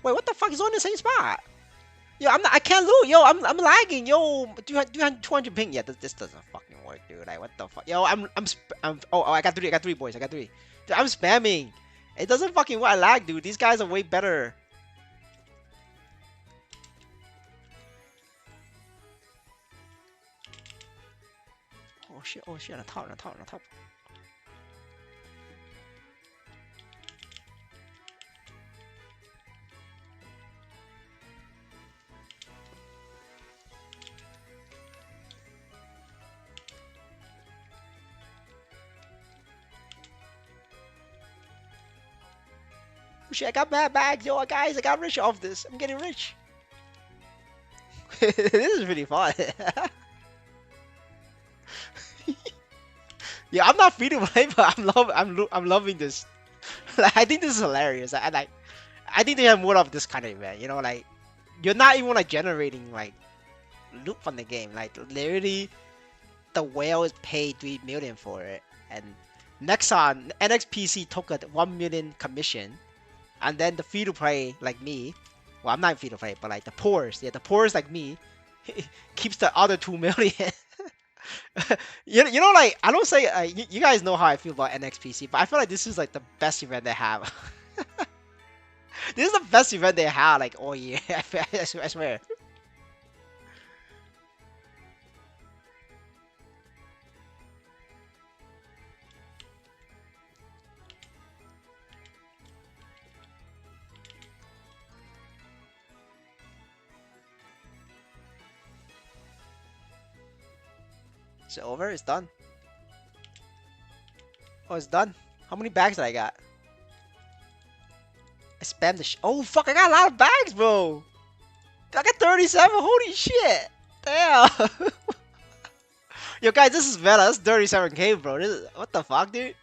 Wait, what the fuck is on the same spot? Yo, I can't loot. Yo, I'm lagging. Yo, 200 ping. Yeah, this doesn't fucking work, dude. Like, what the fuck? Yo, oh, I got three, boys. I got three. Dude, I'm spamming. It doesn't fucking work. I lag, dude. These guys are way better. Oh shit, on top. Oh shit, I got mad bags. Yo, guys, I got rich off this. I'm getting rich. This is really fun. Yeah, I'm not free to play, but I'm loving this. Like, I think this is hilarious. I think they have more of this kind of event. You know, like you're not even like generating like loot from the game. Like literally, the whale is paid 3 million for it, and Nexon NXPC took a 1 million commission, and then the free to play like me. Well, I'm not free to play, but like the poorest, yeah, the poorest like me, keeps the other 2 million. You know, like I don't say you guys know how I feel about NXPC, but I feel like this is like the best event they have. This is the best event they have like all year. I swear. Is it over? It's done. Oh, it's done. How many bags did I got? I spammed the oh fuck, I got a lot of bags, bro. I got 37. Holy shit. Damn. Yo, guys, this is better. That's 37k, bro. What the fuck, dude?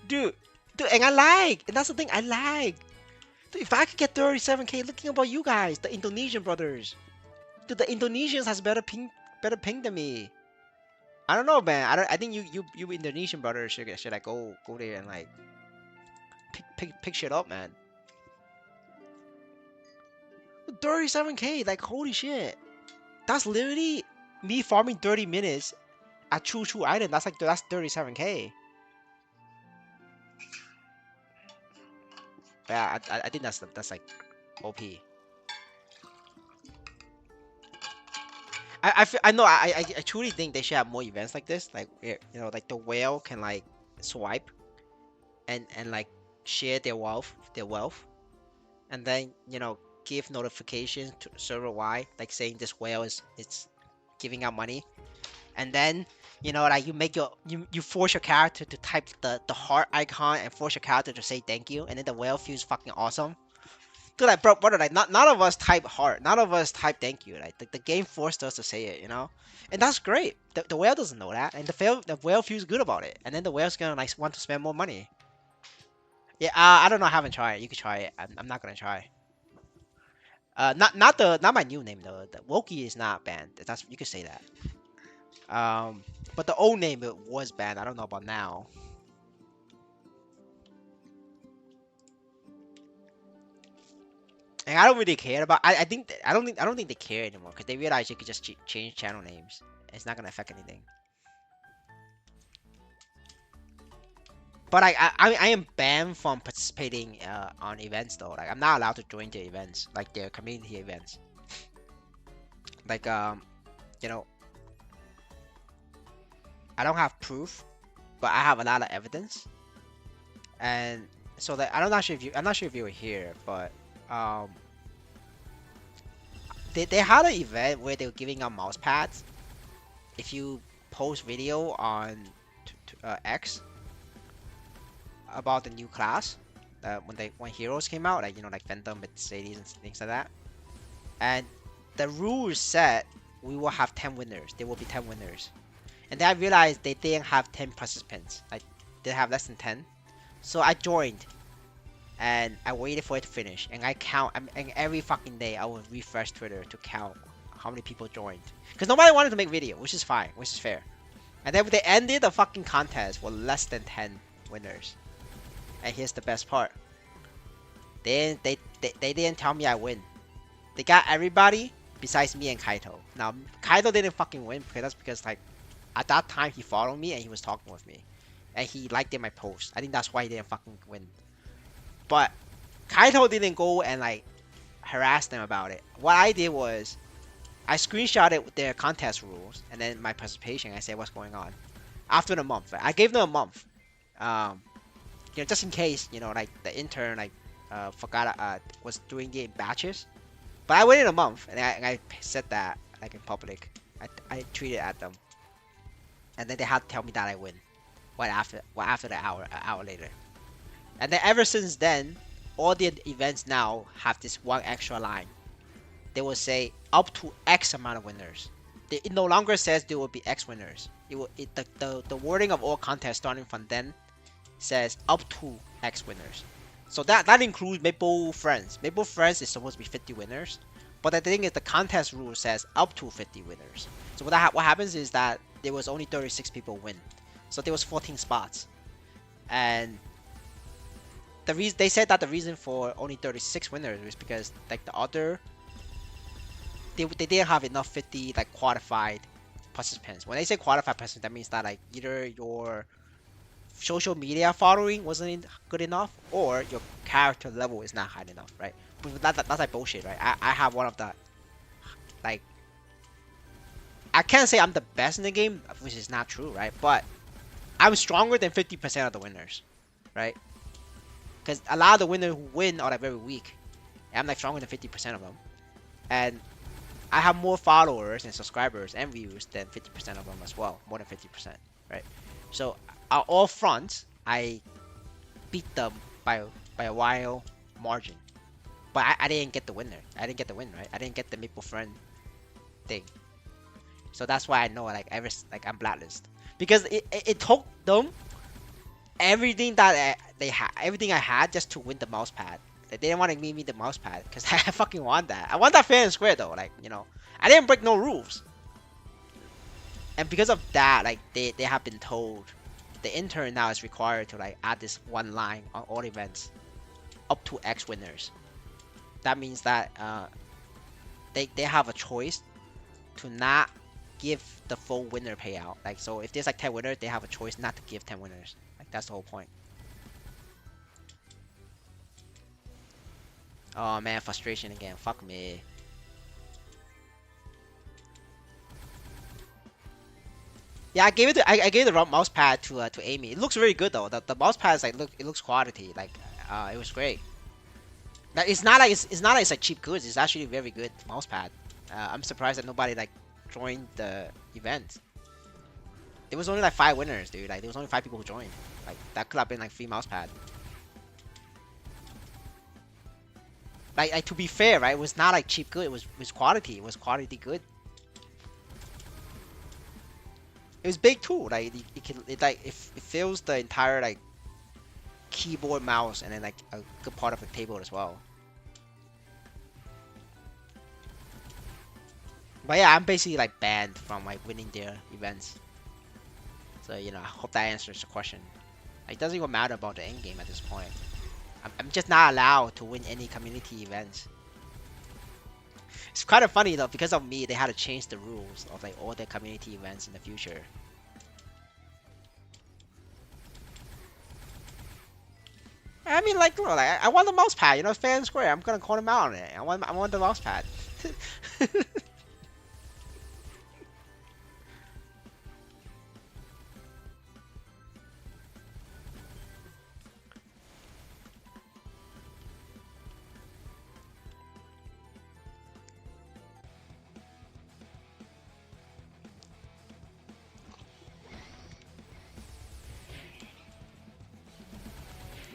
Dude, and I lag. And that's the thing, I lag. Dude, if I could get 37k, looking about you guys, the Indonesian brothers. Dude, the Indonesians has better ping than me. I don't know, man. I think you Indonesian brothers should like go there and like pick shit up, man. 37k, like holy shit. That's literally me farming 30 minutes at Chu Island. That's 37k. Yeah, I think that's like OP. I know I truly think they should have more events like this, like where, you know, like the whale can like swipe and like share their wealth, and then, you know, give notifications to server wide, like saying this whale it's giving out money, and then, you know, like you make you force your character to type the heart icon and force your character to say thank you, and then the whale feels fucking awesome. Dude, like, brother, like, none of us type heart. None of us type thank you. Like, the game forced us to say it, you know? And that's great. The whale doesn't know that. And the whale feels good about it. And then the whale's gonna, like, want to spend more money. Yeah, I don't know. I haven't tried it. You could try it. I'm not gonna try. Not my new name, though. The Woki is not banned. That's, you could say that. But the old name, it was banned. I don't know about now. And I don't really care about. I don't think they care anymore because they realize you could just change channel names. It's not gonna affect anything. But I am banned from participating on events though. Like I'm not allowed to join their events, like their community events. Like you know, I don't have proof, but I have a lot of evidence. And so that I'm not sure if you were here, but they had an event where they were giving out mouse pads if you post video on X about the new class when heroes came out, like, you know, like Phantom, Mercedes and things like that. And the rules said we will have 10 winners. There will be 10 winners. And then I realized they didn't have 10 participants. Like they have less than 10. So I joined and I waited for it to finish. And and every fucking day I would refresh Twitter to count how many people joined. Because nobody wanted to make video, which is fine, which is fair. And then they ended the fucking contest with less than 10 winners. And here's the best part. They didn't tell me I win. They got everybody besides me and Kaito. Now, Kaito didn't fucking win because that's because like at that time he followed me and he was talking with me. And he liked in my post. I think that's why he didn't fucking win. But Kaito didn't go and like harass them about it. What I did was I screenshotted their contest rules and then my participation. I said what's going on. After the month, right? I gave them a month. Just in case, like the intern like forgot was doing it in batches. But I waited a month and I said that like in public. I tweeted at them, and then they had to tell me that I win. After the hour later. And then ever since then, all the events now have this one extra line. They will say up to X amount of winners. It no longer says there will be X winners. The wording of all contests starting from then says up to X winners. So that includes Maple Friends. Maple Friends is supposed to be 50 winners, but the thing is the contest rule says up to 50 winners. So what happens is that there was only 36 people win, so there was 14 spots, and they said that the reason for only 36 winners was because like the other they didn't have enough 50 like qualified participants. When they say qualified participants, that means that like either your social media following wasn't good enough or your character level is not high enough, right? But that's like bullshit, right? I have one of the like I can't say I'm the best in the game, which is not true, right? But I'm stronger than 50% of the winners, right? Because a lot of the winners who win are like very weak. And I'm like stronger than 50% of them. And I have more followers and subscribers and views than 50% of them as well. More than 50%, right? So on all fronts, I beat them by a wide margin. But I didn't get the winner. I didn't get the win, right? I didn't get the Maple Friend thing. So that's why I know like I'm blacklisted. Because it took them everything that everything I had just to win the mouse pad. They didn't want to give me the mouse pad because I fucking want that. I want that fair and square though. Like I didn't break no rules. And because of that, like they have been told the intern now is required to like add this one line on all events up to X winners. That means that they have a choice to not give the full winner payout. Like so if there's like 10 winners, they have a choice not to give 10 winners. Like that's the whole point. Oh man, frustration again. Fuck me. Yeah, I gave the wrong mouse pad to Amy. It looks very good though. The mouse pad is like it looks quality. Like it was great. Like it's not like it's like cheap goods. It's actually very good mouse pad. I'm surprised that nobody like joined the event. There was only like 5 winners, dude. Like there was only 5 people who joined. Like that could have been like free mouse pad. Like to be fair, right? It was not like cheap good. It was quality. It was quality good. It was big too. Like it fills the entire like keyboard, mouse, and then like a good part of the table as well. But yeah, I'm basically like banned from like winning their events. So I hope that answers the question. Like, it doesn't even matter about the end game at this point. I'm just not allowed to win any community events. It's kind of funny though, because of me, they had to change the rules of like all the community events in the future. I mean, like, look, like, I want the mouse pad, fair and square. I'm gonna call them out on it. I want the mouse pad.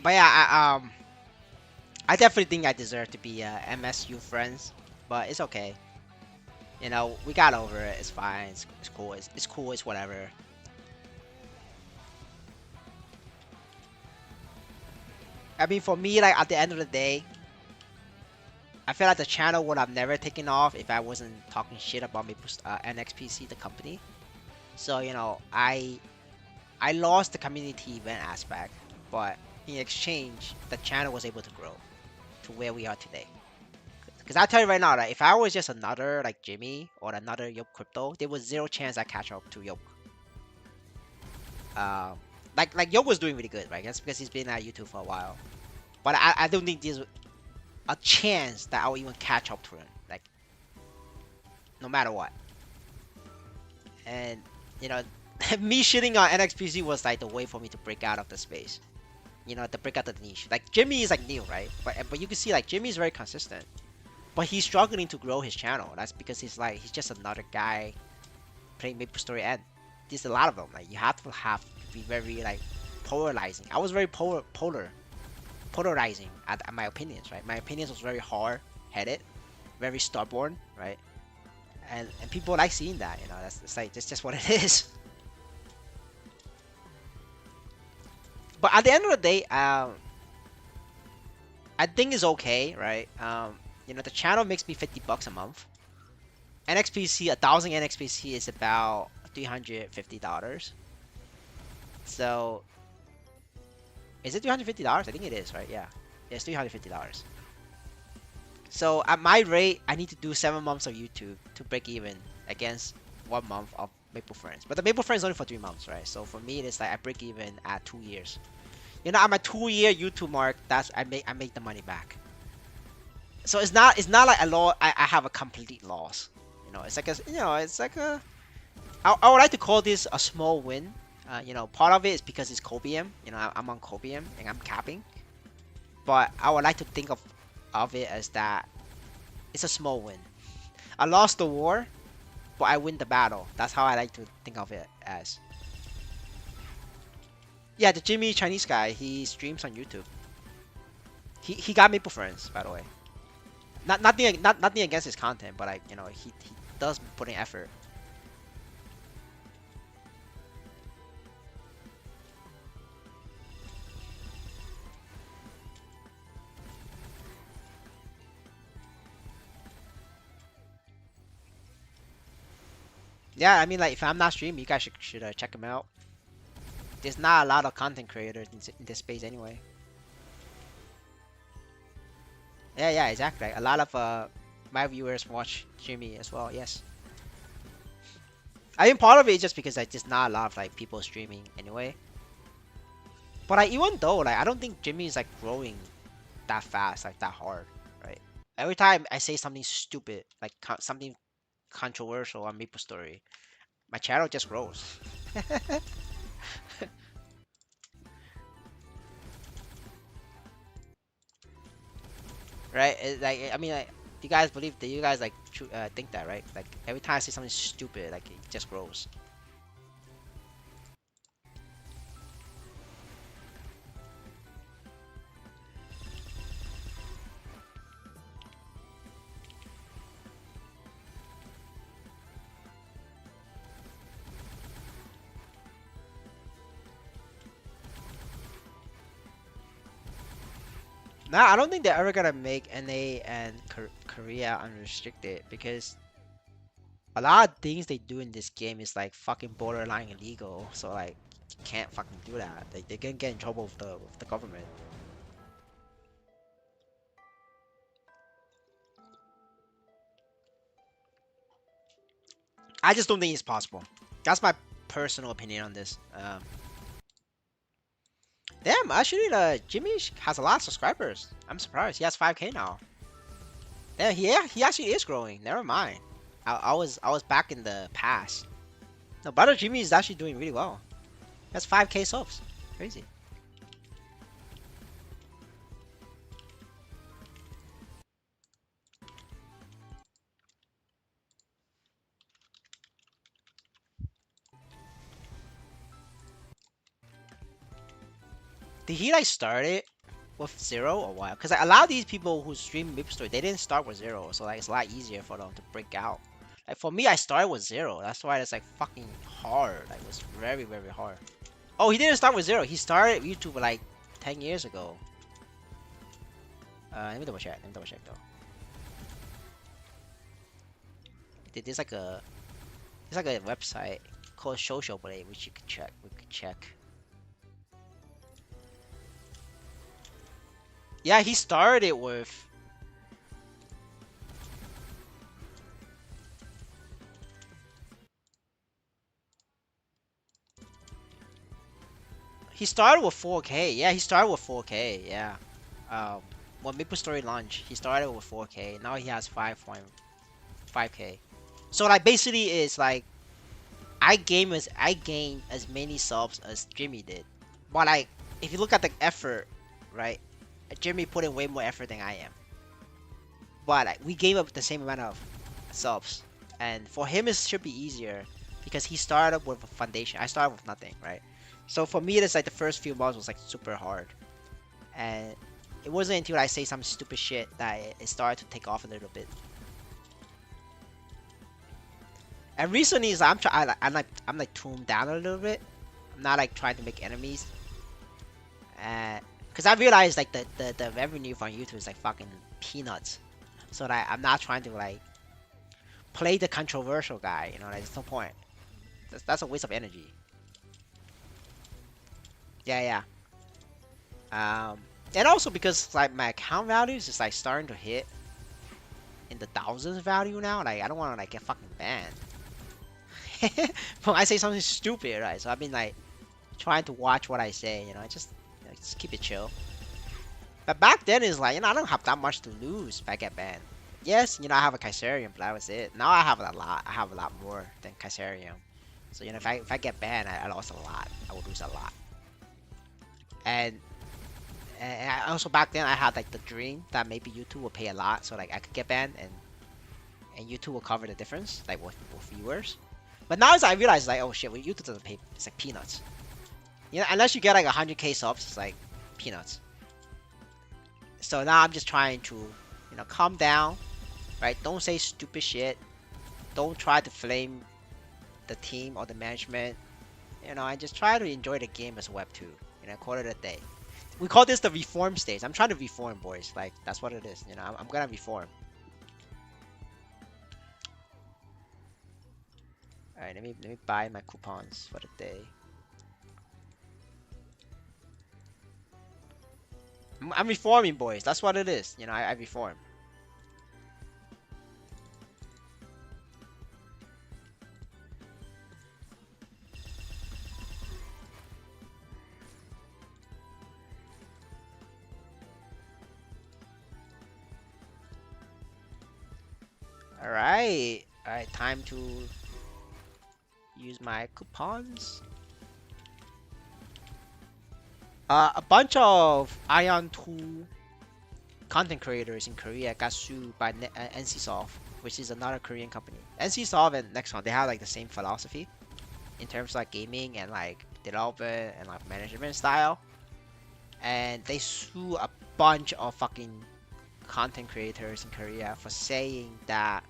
But yeah, I definitely think I deserve to be MSU friends, but it's okay. You know, we got over it. It's fine. It's cool. It's cool. It's whatever. I mean, for me, like at the end of the day, I feel like the channel would have never taken off if I wasn't talking shit about NXPC, the company. So you know, I lost the community event aspect, but in exchange, the channel was able to grow to where we are today. Because I tell you right now, that if I was just another like Jimmy or another Yoke Crypto, there was zero chance I catch up to Yoke. Um, like Yoke was doing really good, right? That's because he's been at YouTube for a while. But I don't think there's a chance that I'll even catch up to him, like no matter what. And you know, me shitting on NXPC was like the way for me to break out of the space. You know, to break out the niche. Like Jimmy is like new, right? But you can see like Jimmy's very consistent, but he's struggling to grow his channel. That's because he's just another guy playing Maplestory N. There's a lot of them. Like you have to be very like polarizing. I was very polarizing at my opinions, right? My opinions was very hard headed, very stubborn, right? And people like seeing that, you know. That's just what it is. But at the end of the day, I think it's okay, right? You know, the channel makes me $50 a month. NXPC, 1,000 NXPC is about $350. So, is it $350? I think it is, right? Yeah, it's $350. So at my rate, I need to do 7 months of YouTube to break even against 1 month of Maple Friends. But the Maple Friends is only for 3 months, right? So for me, it's like I break even at 2 years. You know, at my 2-year YouTube mark, that's I make the money back. So it's not like I have a complete loss. You know, it's like a I would like to call this a small win. You know, part of it is because it's Cobium. You know, I'm on Cobium and I'm capping. But I would like to think of it as that it's a small win. I lost the war, but I win the battle. That's how I like to think of it as. Yeah, the Jimmy Chinese guy, he streams on YouTube. He got Maple Friends, by the way. Nothing against his content, but like, you know, he does put in effort. Yeah, I mean, like, if I'm not streaming, you guys should check him out. There's not a lot of content creators in this space anyway. Yeah, exactly. A lot of my viewers watch Jimmy as well. Yes. I think part of it is just because like, there's not a lot of like people streaming anyway. But like, even though like I don't think Jimmy is like growing that fast, like that hard, right? Every time I say something stupid, like something controversial on Maple Story, my channel just grows. Right? Like I mean, like, do you guys believe that? You guys like think that, right? Like every time I say something stupid, like it just grows. Nah, I don't think they're ever gonna make NA and Korea unrestricted because a lot of things they do in this game is like fucking borderline illegal. So like, you can't fucking do that. They're gonna get in trouble with the government. I just don't think it's possible. That's my personal opinion on this. Damn, actually, Jimmy has a lot of subscribers. I'm surprised. He has 5K now. Yeah, he actually is growing. Never mind. I was back in the past. No, Brother Jimmy is actually doing really well. That's 5K subs. Crazy. Did he like start it with 0 or what? Because like, a lot of these people who stream MapleStory, they didn't start with 0, so like it's a lot easier for them to break out. Like for me, I started with 0. That's why it's like fucking hard. Like it was very, very hard. Oh, he didn't start with 0. He started YouTube like 10 years ago. Let me double check. Let me double check though. There's like a website called Social Blade, which you could check. We could check. Yeah, he started with. He started with 4K. Yeah, he started with 4K. Yeah. Um, when Maplestory launched, he started with 4K. Now he has 5.5K. So like basically, it's like I gained as many subs as Jimmy did. But like, if you look at the effort, right? Jimmy put in way more effort than I am. But like, we gave up the same amount of subs, and for him it should be easier because he started with a foundation. I started with nothing, right? So for me, it's like the first few months was like super hard, and it wasn't until I say some stupid shit that it started to take off a little bit. And recently, is I'm like tuned down a little bit. I'm not like trying to make enemies, because I realized like the revenue from YouTube is like fucking peanuts. So like I'm not trying to like play the controversial guy. You know, like there's no point. That's a waste of energy. Yeah, yeah. And also because like my account values is like starting to hit in the thousands value now. Like I don't want to like get fucking banned. But I say something stupid, right? So I've been like trying to watch what I say. You know, just keep it chill. But back then it's like, you know, I don't have that much to lose if I get banned. Yes, you know, I have a Kaiserium, but that was it. Now I have a lot. I have a lot more than Kaiserium. So you know, if I get banned, I lost a lot. I would lose a lot. And also back then I had like the dream that maybe YouTube will pay a lot, so like I could get banned and YouTube will cover the difference, like with viewers. But now as I realize, like, oh shit, well, YouTube doesn't pay. It's like peanuts. You know, unless you get like 100K subs, it's like peanuts. So now I'm just trying to, you know, calm down, right? Don't say stupid shit. Don't try to flame the team or the management. You know, and just try to enjoy the game as Web 2. You know, call it a day. We call this the reform stage. I'm trying to reform, boys. Like, that's what it is. You know, I'm gonna reform. Alright, let me buy my coupons for the day. I'm reforming, boys. That's what it is. You know, I reform. Alright. Alright, time to use my coupons. A bunch of Ion 2 content creators in Korea got sued by NCSoft, which is another Korean company. NCSoft and Nexon, they have like the same philosophy in terms of like gaming and like development and like management style. And they sue a bunch of fucking content creators in Korea for saying that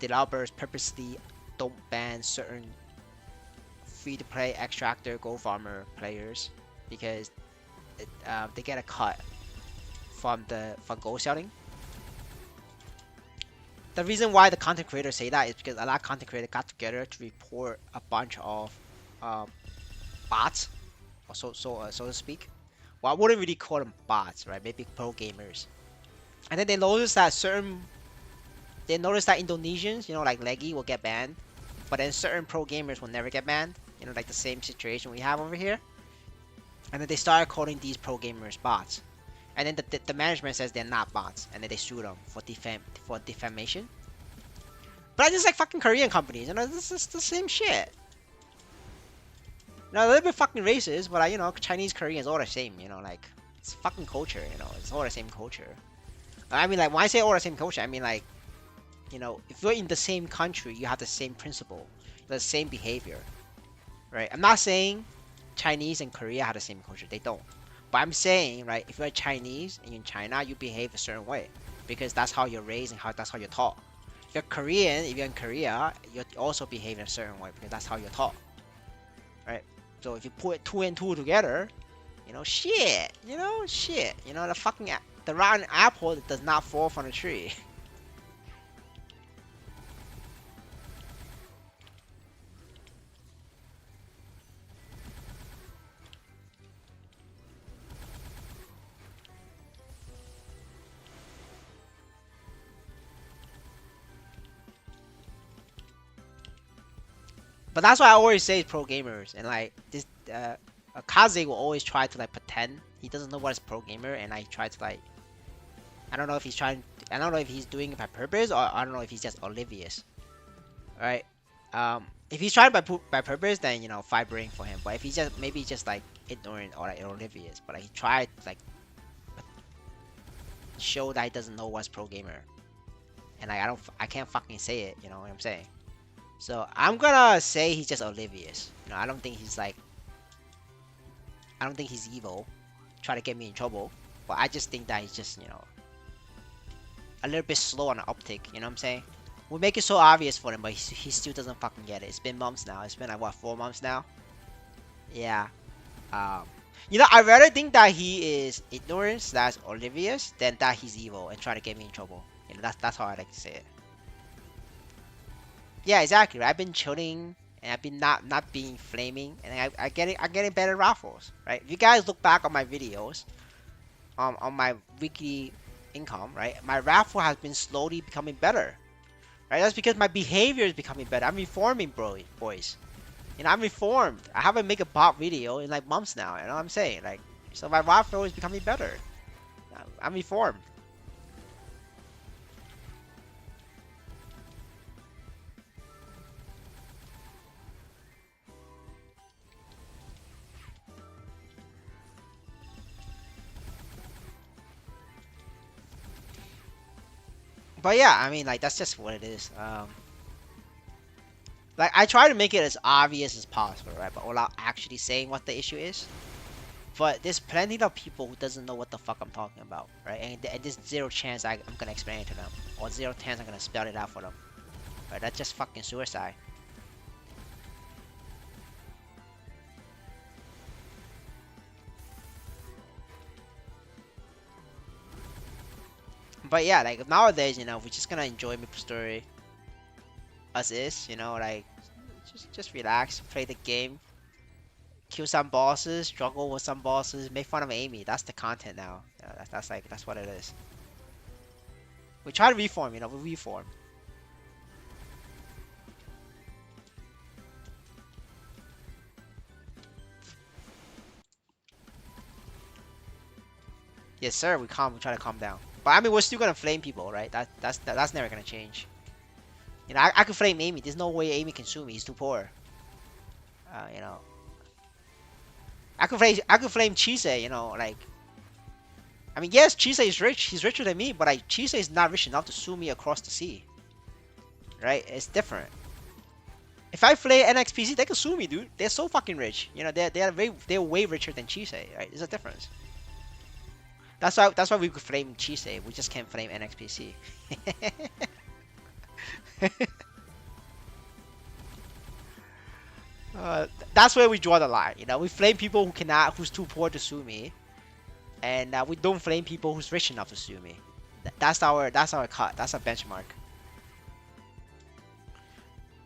developers purposely don't ban certain free-to-play extractor gold farmer players because they get a cut from gold selling. The reason why the content creators say that is because a lot of content creators got together to report a bunch of bots, or so to speak. Well, I wouldn't really call them bots, right? Maybe pro gamers. And then they noticed that Indonesians, you know, like Leggy will get banned, but then certain pro gamers will never get banned. You know, like the same situation we have over here. And then they started calling these pro gamers bots. And then the management says they're not bots, and then they sue them for defamation. But I just like fucking Korean companies, you know, this is the same shit. You know, a little bit fucking racist, but you know, Chinese, Koreans, all the same, you know, like, it's fucking culture, you know, it's all the same culture. I mean, like, when I say all the same culture, I mean, like, you know, if you're in the same country, you have the same principle, the same behavior, right? I'm not saying Chinese and Korea have the same culture, they don't. But I'm saying, right, if you're Chinese and you're in China, you behave a certain way because that's how you're raised and that's how you're taught. If you're Korean, if you're in Korea, you also behave in a certain way because that's how you're taught, right? So if you put two and two together, shit, the fucking the rotten apple that does not fall from the tree. But that's why I always say pro gamers and like this. Kaze will always try to like pretend he doesn't know what is pro gamer, and I try to like I don't know if he's trying. I don't know if he's doing it by purpose or I don't know if he's just oblivious. Right? If he's trying by purpose, then fight brain for him. But if he's just maybe just like ignorant or like oblivious, but like, he tried like show that he doesn't know what's pro gamer, and like, I can't fucking say it. You know what I'm saying? So I'm gonna say he's just oblivious. I don't think he's like I don't think he's evil, try to get me in trouble. But I just think that he's just a little bit slow on the uptick. You know what I'm saying? We make it so obvious for him, but he still doesn't fucking get it. It's been months now. It's been like what 4 months now. Yeah. Um. I rather think that he is ignorant slash oblivious than that he's evil and trying to get me in trouble. That's how I like to say it. Yeah, exactly. I've been chilling and I've been not being flaming, and I'm getting better raffles, right? If you guys look back on my videos, on my weekly income, right? My raffle has been slowly becoming better, right? That's because my behavior is becoming better. I'm reforming, boys. I'm reformed. I haven't made a bot video in like months now. You know what I'm saying? Like, so my raffle is becoming better. I'm reformed. But yeah, I mean, like that's just what it is. Like I try to make it as obvious as possible, right? But without actually saying what the issue is. But there's plenty of people who doesn't know what the fuck I'm talking about, right? And there's zero chance I'm gonna explain it to them, or zero chance I'm gonna spell it out for them, right? That's just fucking suicide. But yeah, like nowadays, we're just gonna enjoy Maplestory as is, like just relax, play the game, kill some bosses, struggle with some bosses, make fun of Amy. That's the content now. That's what it is. We try to reform, we reform. Yes, sir. We try to calm down. But I mean, we're still gonna flame people, right? That's never gonna change. I could flame Amy. There's no way Amy can sue me. He's too poor. Uh, you know, I could flame Chise. Like I mean, yes, Chise is rich. He's richer than me, but like Chise is not rich enough to sue me across the sea, right? It's different. If I play NXPC, they can sue me, dude. They're so fucking rich. They're way richer than Chise, right? There's a difference. That's why we could flame Chise. We just can't flame NXPC. That's where we draw the line. We flame people who's too poor to sue me, and we don't flame people who's rich enough to sue me. That's our cut. That's our benchmark.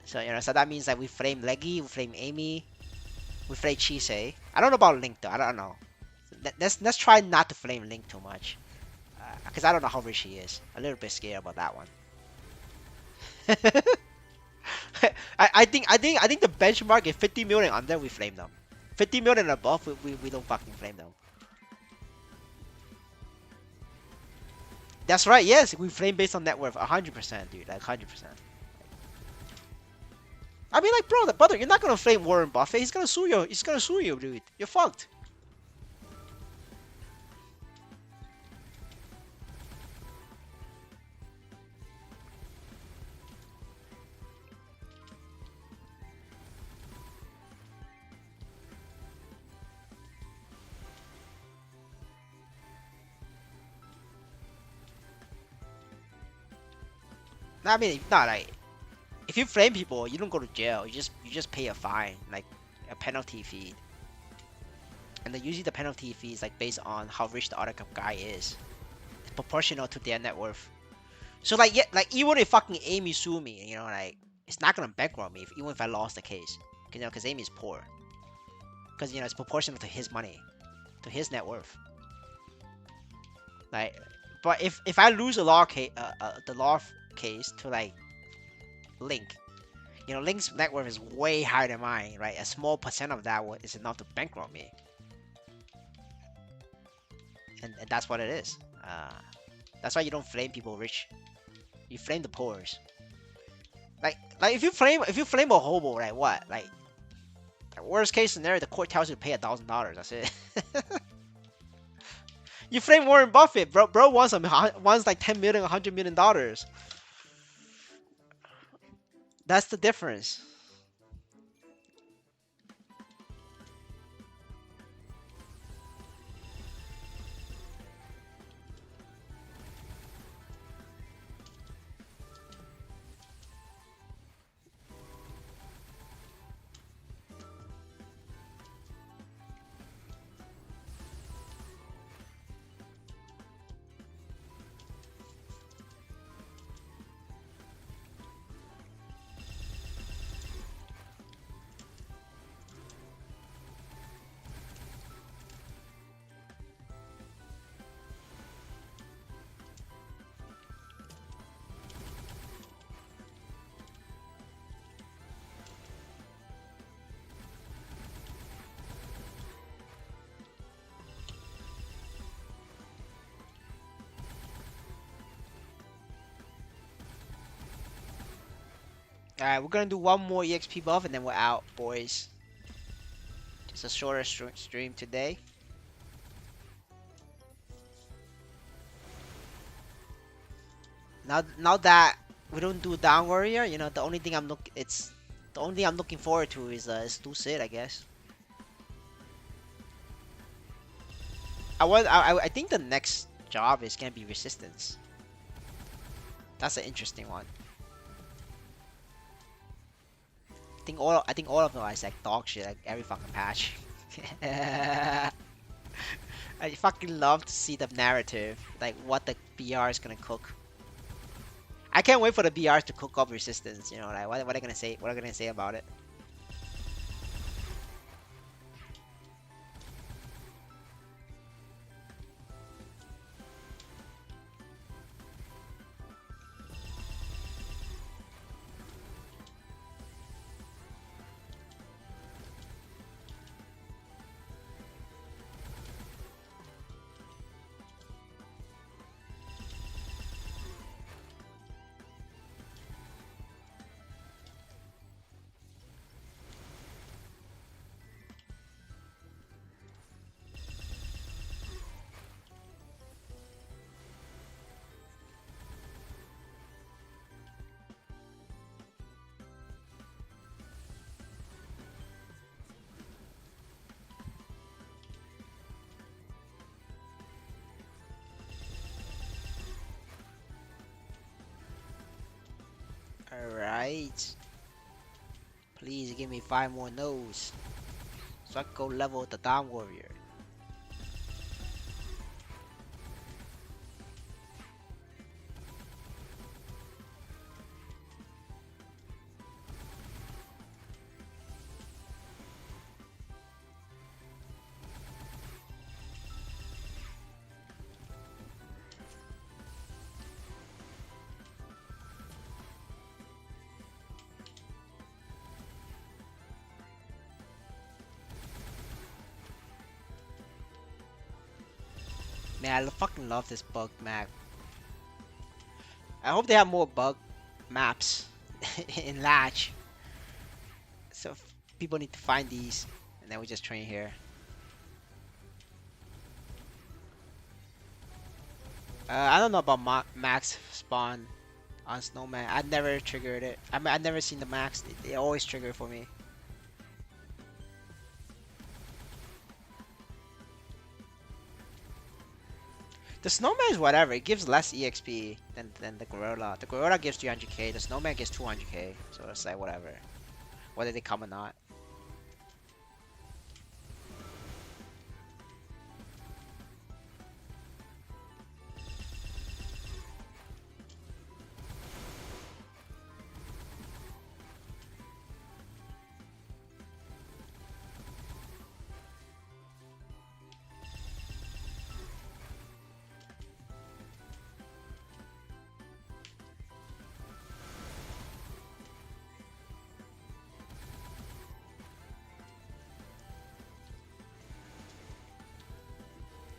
So that means that we flame Leggy, we flame Amy, we flame Chise. I don't know about Link though. I don't know. Let's try not to flame Link too much, because I don't know how rich he is. A little bit scared about that one. I think the benchmark is 50 million under, we flame them. 50 million above, we don't fucking flame them. That's right. Yes, we flame based on net worth. 100%, dude. Like 100%. I mean, like, bro, brother, you're not gonna flame Warren Buffett. He's gonna sue you. He's gonna sue you, dude. You're fucked. No, I mean, not like if you flame people, you don't go to jail. You just pay a fine, like a penalty fee, and then usually the penalty fee is like based on how rich the other guy is. It's proportional to their net worth. So like yeah, like even if fucking Amy sue me, like it's not gonna bankrupt me even if I lost the case, because Amy's poor, because it's proportional to his money, to his net worth. Like, but if I lose a law case, the law case to like Link, Link's net worth is way higher than mine, right? A small percent of that is enough to bankrupt me, and that's what it is. That's why you don't flame people rich. You flame the poors. Like if you flame a hobo, right? What? Like worst case scenario, the court tells you to pay $1,000. That's it. You flame Warren Buffett, bro. Bro wants like 10 million, $100 million. That's the difference. All right, we're gonna do one more EXP buff and then we're out, boys. Just a shorter stream today. Now that we don't do Down Warrior, the only thing I'm looking forward to is to Sid, I guess. I think the next job is gonna be Resistance. That's an interesting one. I think all of them is like dog shit, like every fucking patch. I fucking love to see the narrative, like what the BR is gonna cook. I can't wait for the BRs to cook up Resistance. Like what are they gonna say? What are they gonna say about it? Alright. Please give me 5 more no's. So I can go level the Dawn Warrior. Man, I fucking love this bug map. I hope they have more bug maps in Latch. So people need to find these, and then we just train here. I don't know about max spawn on Snowman. I never triggered it. I mean, I've never seen the max. They always trigger for me. The snowman is whatever. It gives less EXP than the gorilla. The gorilla gives 300k. The snowman gives 200k. So it's like whatever, whether they come or not.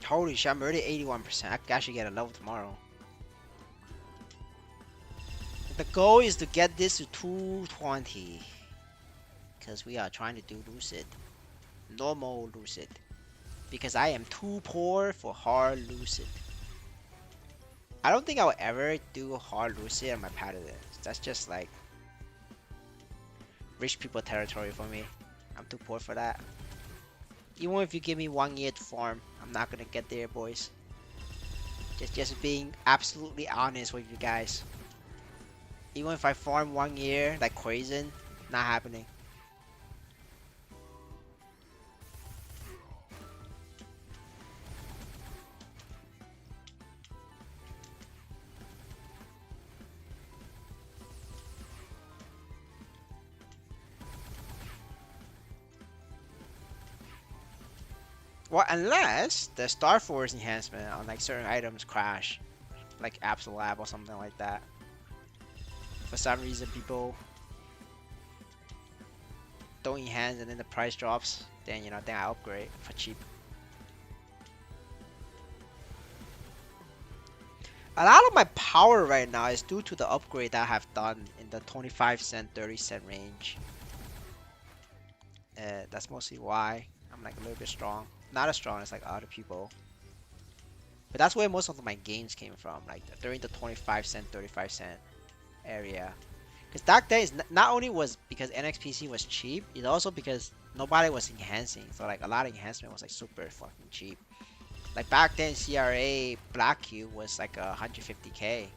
Holy shit, I'm already 81%. I could actually get a level tomorrow. The goal is to get this to 220. Because we are trying to do Lucid. Normal Lucid. Because I am too poor for hard Lucid. I don't think I will ever do hard Lucid on my paladins. That's just like rich people territory for me. I'm too poor for that. Even if you give me 1 year to farm, I'm not gonna get there, boys. Just being absolutely honest with you guys. Even if I farm 1 year like crazy, not happening. Well, unless the Star Force enhancement on like certain items crash, like Absolab or something like that. For some reason, people don't enhance and then the price drops. Then then I upgrade for cheap. A lot of my power right now is due to the upgrade that I have done in the 25 cent, 30 cent range. That's mostly why I'm like a little bit strong. Not as strong as like other people. But that's where most of my gains came from, like during the 25 cent, 35 cent area. Because back then, not only was because NXPC was cheap, it's also because nobody was enhancing. So like a lot of enhancement was like super fucking cheap. Like back then, CRA Black Cube was like 150k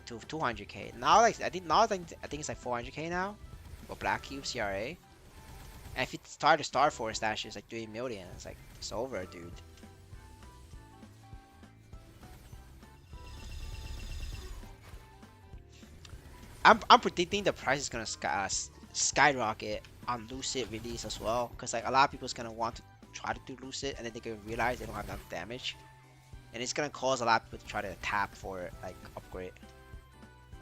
to 200k. Now like I think it's like 400k now for Black Cube CRA. And if you start a Star Force dash, it's like 3 million. It's like it's over, dude. I'm predicting the price is gonna skyrocket on Lucid release as well, because like a lot of people's gonna want to try to do Lucid, and then they're gonna realize they don't have enough damage, and it's gonna cause a lot of people to try to tap for like upgrade.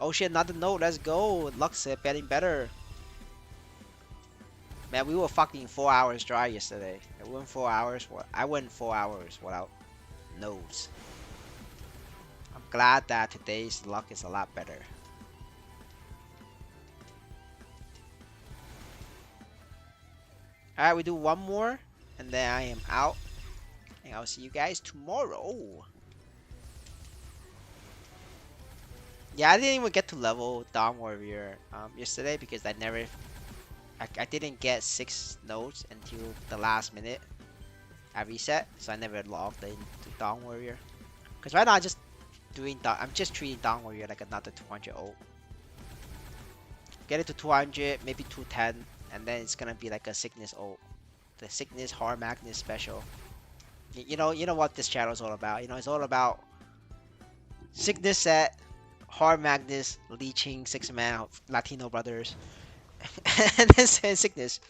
Oh shit, another note. Let's go. Lux betting better. Man, we were fucking 4 hours dry yesterday. I went 4 hours. I went 4 hours without nodes. I'm glad that today's luck is a lot better. Alright, we do one more, and then I am out. And I'll see you guys tomorrow. Yeah, I didn't even get to level Dawn Warrior yesterday because I didn't get 6 nodes until the last minute I reset, so I never logged into Dawn Warrior. Because right now I'm just treating Dawn Warrior like another 200 ult. Get it to 200, maybe 210, and then it's gonna be like a sickness ult. The sickness hard Magnus special. You know what this channel is all about. It's all about sickness set, hard Magnus, leeching 6-man Latino brothers, and then sickness.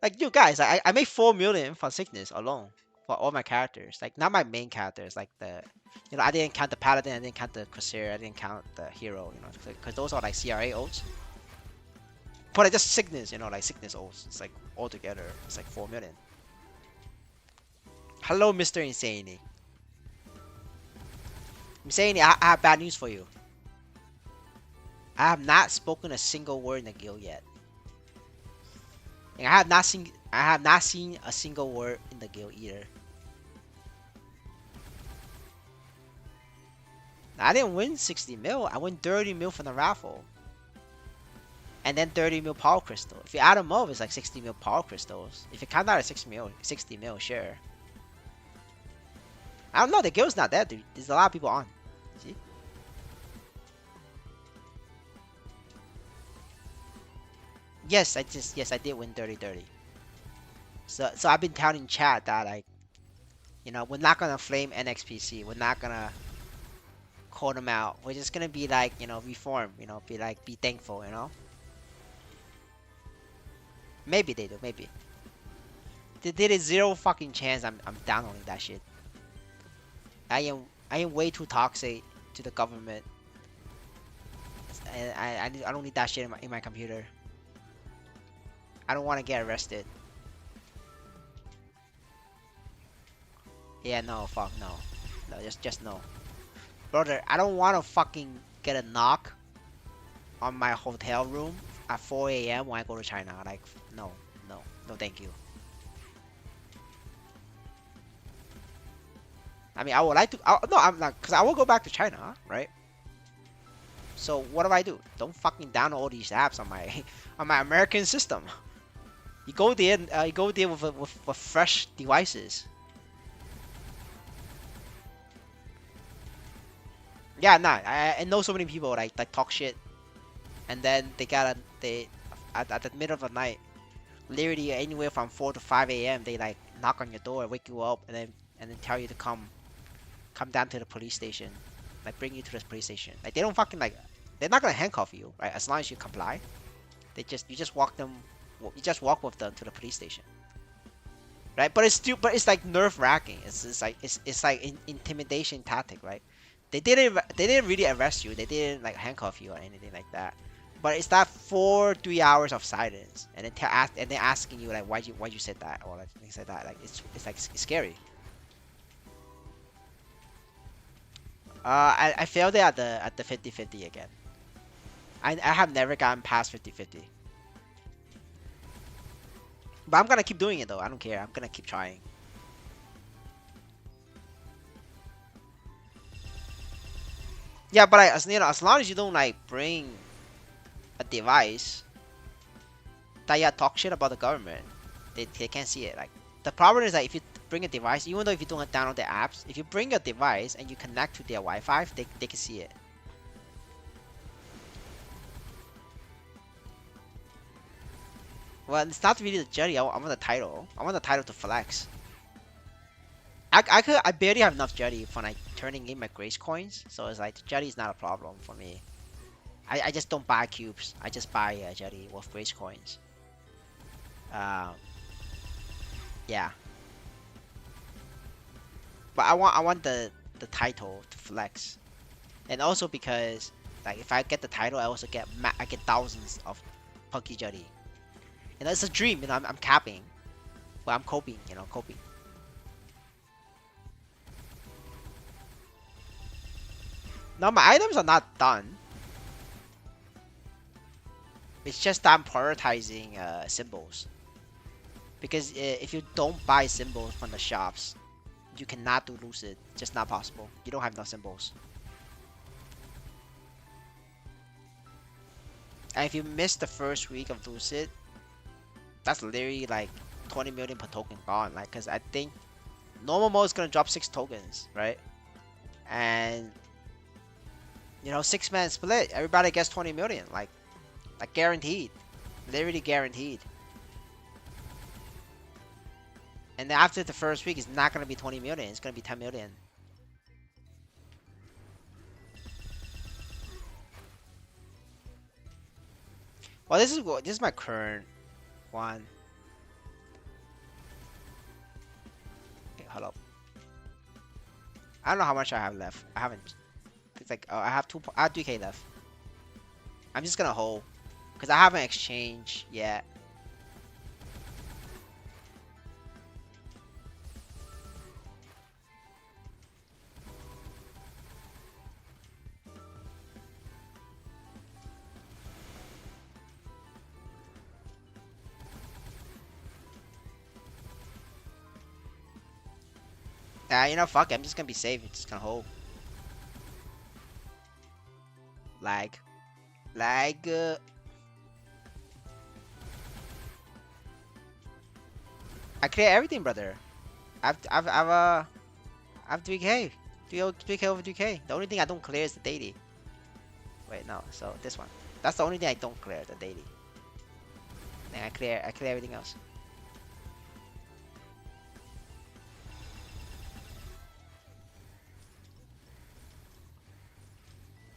Like you guys, I made 4 million for sickness alone for all my characters. Like not my main characters, like I didn't count the paladin, I didn't count the corsair, I didn't count the hero. Because those are like CRA ults. But like just sickness, like sickness ults. It's like all together, it's like 4 million. Hello, Mr. Insanity. Insanity, I have bad news for you. I have not spoken a single word in the guild yet. And I have not seen a single word in the guild either. I didn't win 60 mil. I won 30 mil from the raffle. And then 30 mil power crystal. If you add them up, it's like 60 mil power crystals. If you count out at 60 mil, sure. I don't know. The guild's not dead, dude. There's a lot of people on. See? Yes, I did win 30-30. So I've been telling chat that like, we're not gonna flame NXPC. We're not gonna call them out. We're just gonna be like, reform. Be thankful. Maybe they do. Maybe. There is zero fucking chance I'm downloading that shit. I am way too toxic to the government. And I don't need that shit in my computer. I don't want to get arrested. Yeah, no, fuck no. No, just no. Brother, I don't want to fucking get a knock on my hotel room at 4 a.m. when I go to China. Like, no, thank you. I mean, I would like to. No, I'm not, because I will go back to China, right? So what do I do? Don't fucking download all these apps on my on my American system. You go there, with fresh devices. Yeah, nah. I know so many people like talk shit, and then they at the middle of the night, literally anywhere from 4 to 5 a.m. they like knock on your door, wake you up, and then tell you to come down to the police station, like bring you to the police station. Like they don't fucking like, they're not gonna handcuff you, right? As long as you comply, you just walk with them to the police station, right? But it's like nerve wracking. It's like intimidation tactic, right? They didn't really arrest you. They didn't like handcuff you or anything like that. But it's that 3 hours of silence, and then asking you like why'd you said that, or like things like that. Like it's scary. I failed it at the 50-50 again. I have never gotten past 50-50. But I'm gonna keep doing it though. I don't care. I'm gonna keep trying. Yeah, but as long as you don't like bring a device that you talk shit about the government, they can't see it. Like the problem is that if you bring a device, even though if you don't download the apps, if you bring a device and you connect to their Wi-Fi, they can see it. Well, it's not really the jetty. I want the title. I want the title to flex. I barely have enough jetty for like turning in my grace coins, so it's like the jetty is not a problem for me. I just don't buy cubes. I just buy a jetty with grace coins. Um, yeah. But I want the title to flex, and also because like if I get the title, I get thousands of Punky Jetty, and it's a dream. I'm capping, but I'm coping. Coping. No, my items are not done. It's just that I'm prioritizing symbols, because if you don't buy symbols from the shops, you cannot do Lucid. Just not possible. You don't have enough symbols. And if you miss the first week of Lucid, that's literally like 20 million per token gone. Like, cause I think normal mode is gonna drop 6 tokens, right? And 6-man split, everybody gets 20 million. Like guaranteed, literally guaranteed. And then after the first week, it's not gonna be 20 million. It's gonna be 10 million. Well, this is my current one. Okay, hold up. I don't know how much I have left. I haven't. It's like I have 2K left. I'm just gonna hold because I haven't exchanged yet. Fuck it. I'm just gonna be safe. I'm just gonna hold. Lag. Lag. I clear everything, brother. I've I have 3K. 3K over 3K. The only thing I don't clear is the daily. Wait, no. So this one. That's the only thing I don't clear, the daily. And I clear everything else.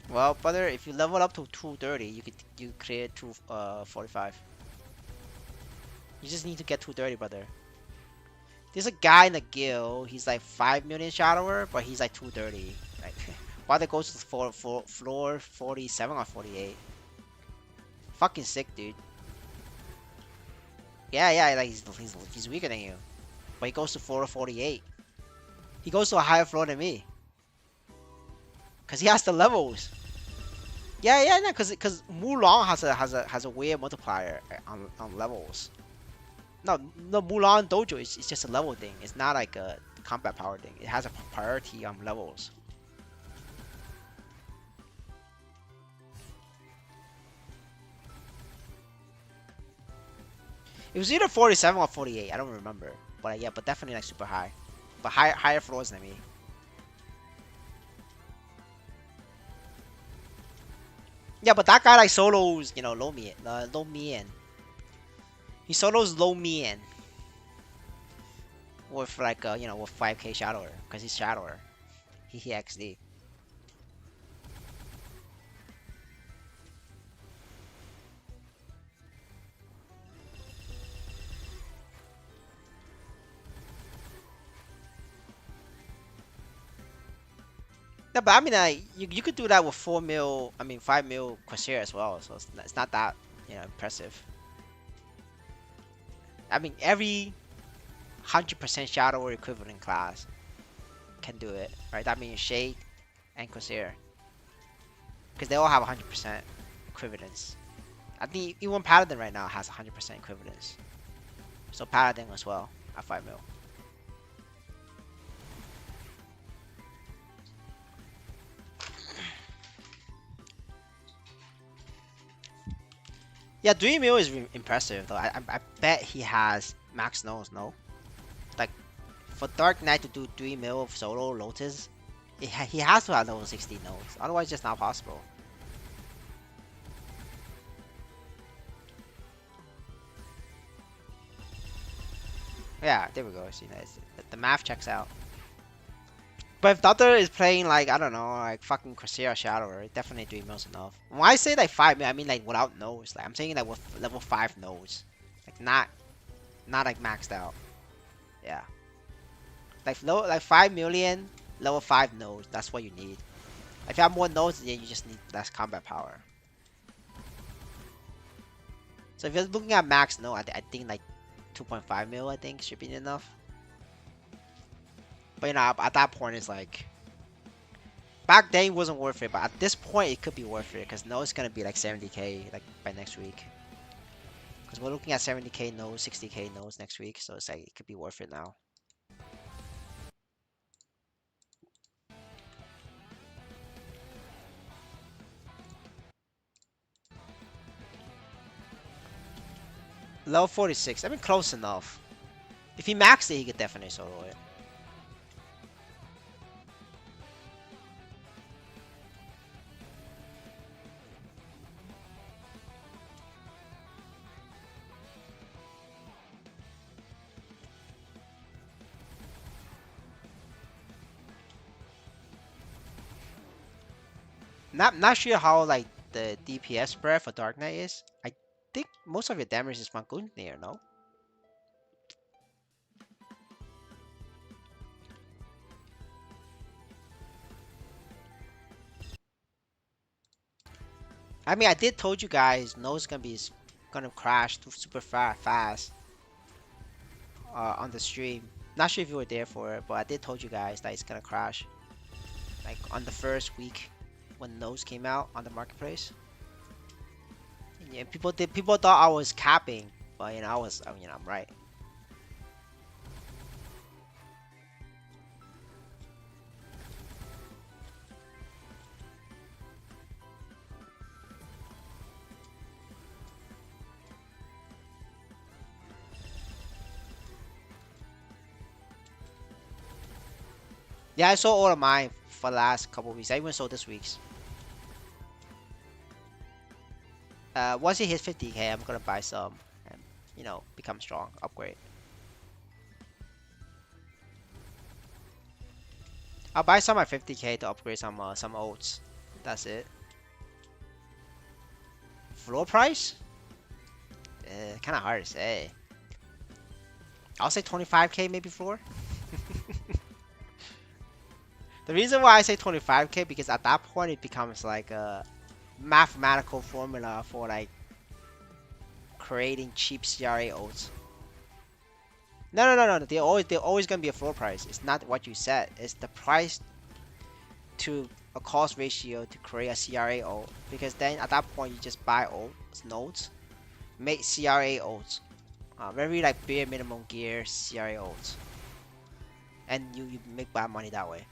Well, brother, if you level up to 230, you clear 245. You just need to get 230, brother. There's a guy in the guild. He's like 5 million shadower, but he's like 230. Like, why that goes to floor 47 or 48? Fucking sick, dude. Yeah, yeah, like he's weaker than you, but he goes to floor 48. He goes to a higher floor than me, cause he has the levels. Yeah, yeah, no, cause Mulan has a weird multiplier on levels. No, no, Mulan Dojo is just a level thing. It's not like a combat power thing. It has a priority on levels. It was either 47 or 48. I don't remember, but yeah, but definitely like super high, but higher floors than me. Yeah, but that guy like solos, low Mian. He solos low Mian with like with 5K shadower because he's shadower. He XD. No, but I mean, you could do that with 4 mil. I mean, 5 mil Corsair as well. So it's not that impressive. I mean, every 100% shadower equivalent class can do it, right? That means Shade and Corsair, because they all have 100% equivalence. I think even Paladin right now has 100% equivalence. So Paladin as well at 5 mil. Yeah, 3 mil is impressive though. I bet he has max nose, no? Like for Dark Knight to do 3 mil of solo Lotus, he has to have level 60 nodes. Otherwise, it's just not possible. Yeah, there we go. See, the math checks out. But if Doctor is playing like I don't know, like fucking Corsair Shadower, definitely 3 mils enough. When I say like 5 mil, I mean like without nodes. Like I'm saying like with level 5 nodes, like not like maxed out. Yeah, like 5 million level 5 nodes. That's what you need. If you have more nodes, then you just need less combat power. So if you're looking at max node, I think like 2.5 mil I think should be enough. But at that point it's like back then it wasn't worth it, but at this point it could be worth it because no, it's gonna be like 70k like by next week. Because we're looking at 70k nodes, 60k nodes next week, so it's like it could be worth it now. Level 46, I mean close enough. If he maxed it, he could definitely solo it. Not sure how like the DPS spread for Dark Knight is. I think most of your damage is from Gungnir, no? I mean, I did told you guys, No's gonna crash super fast on the stream. Not sure if you were there for it, but I did told you guys that it's gonna crash like on the first week when Nose came out on the marketplace. Yeah, people thought I was capping, but I'm right. Yeah, I sold all of mine for the last couple of weeks. I even sold this week's. Once it hits 50k, I'm gonna buy some and become strong, upgrade. I'll buy some at 50k to upgrade some oats. That's it. Floor price? Kind of hard to say. I'll say 25k maybe floor. The reason why I say 25k because at that point it becomes like a mathematical formula for like creating cheap CRA oats. No. They're always gonna be a floor price. It's not what you set. It's the price to a cost ratio to create a CRA oat. Because then at that point you just buy oats nodes, make CRA oats. Very like bare minimum gear CRA oats, and you make bad money that way.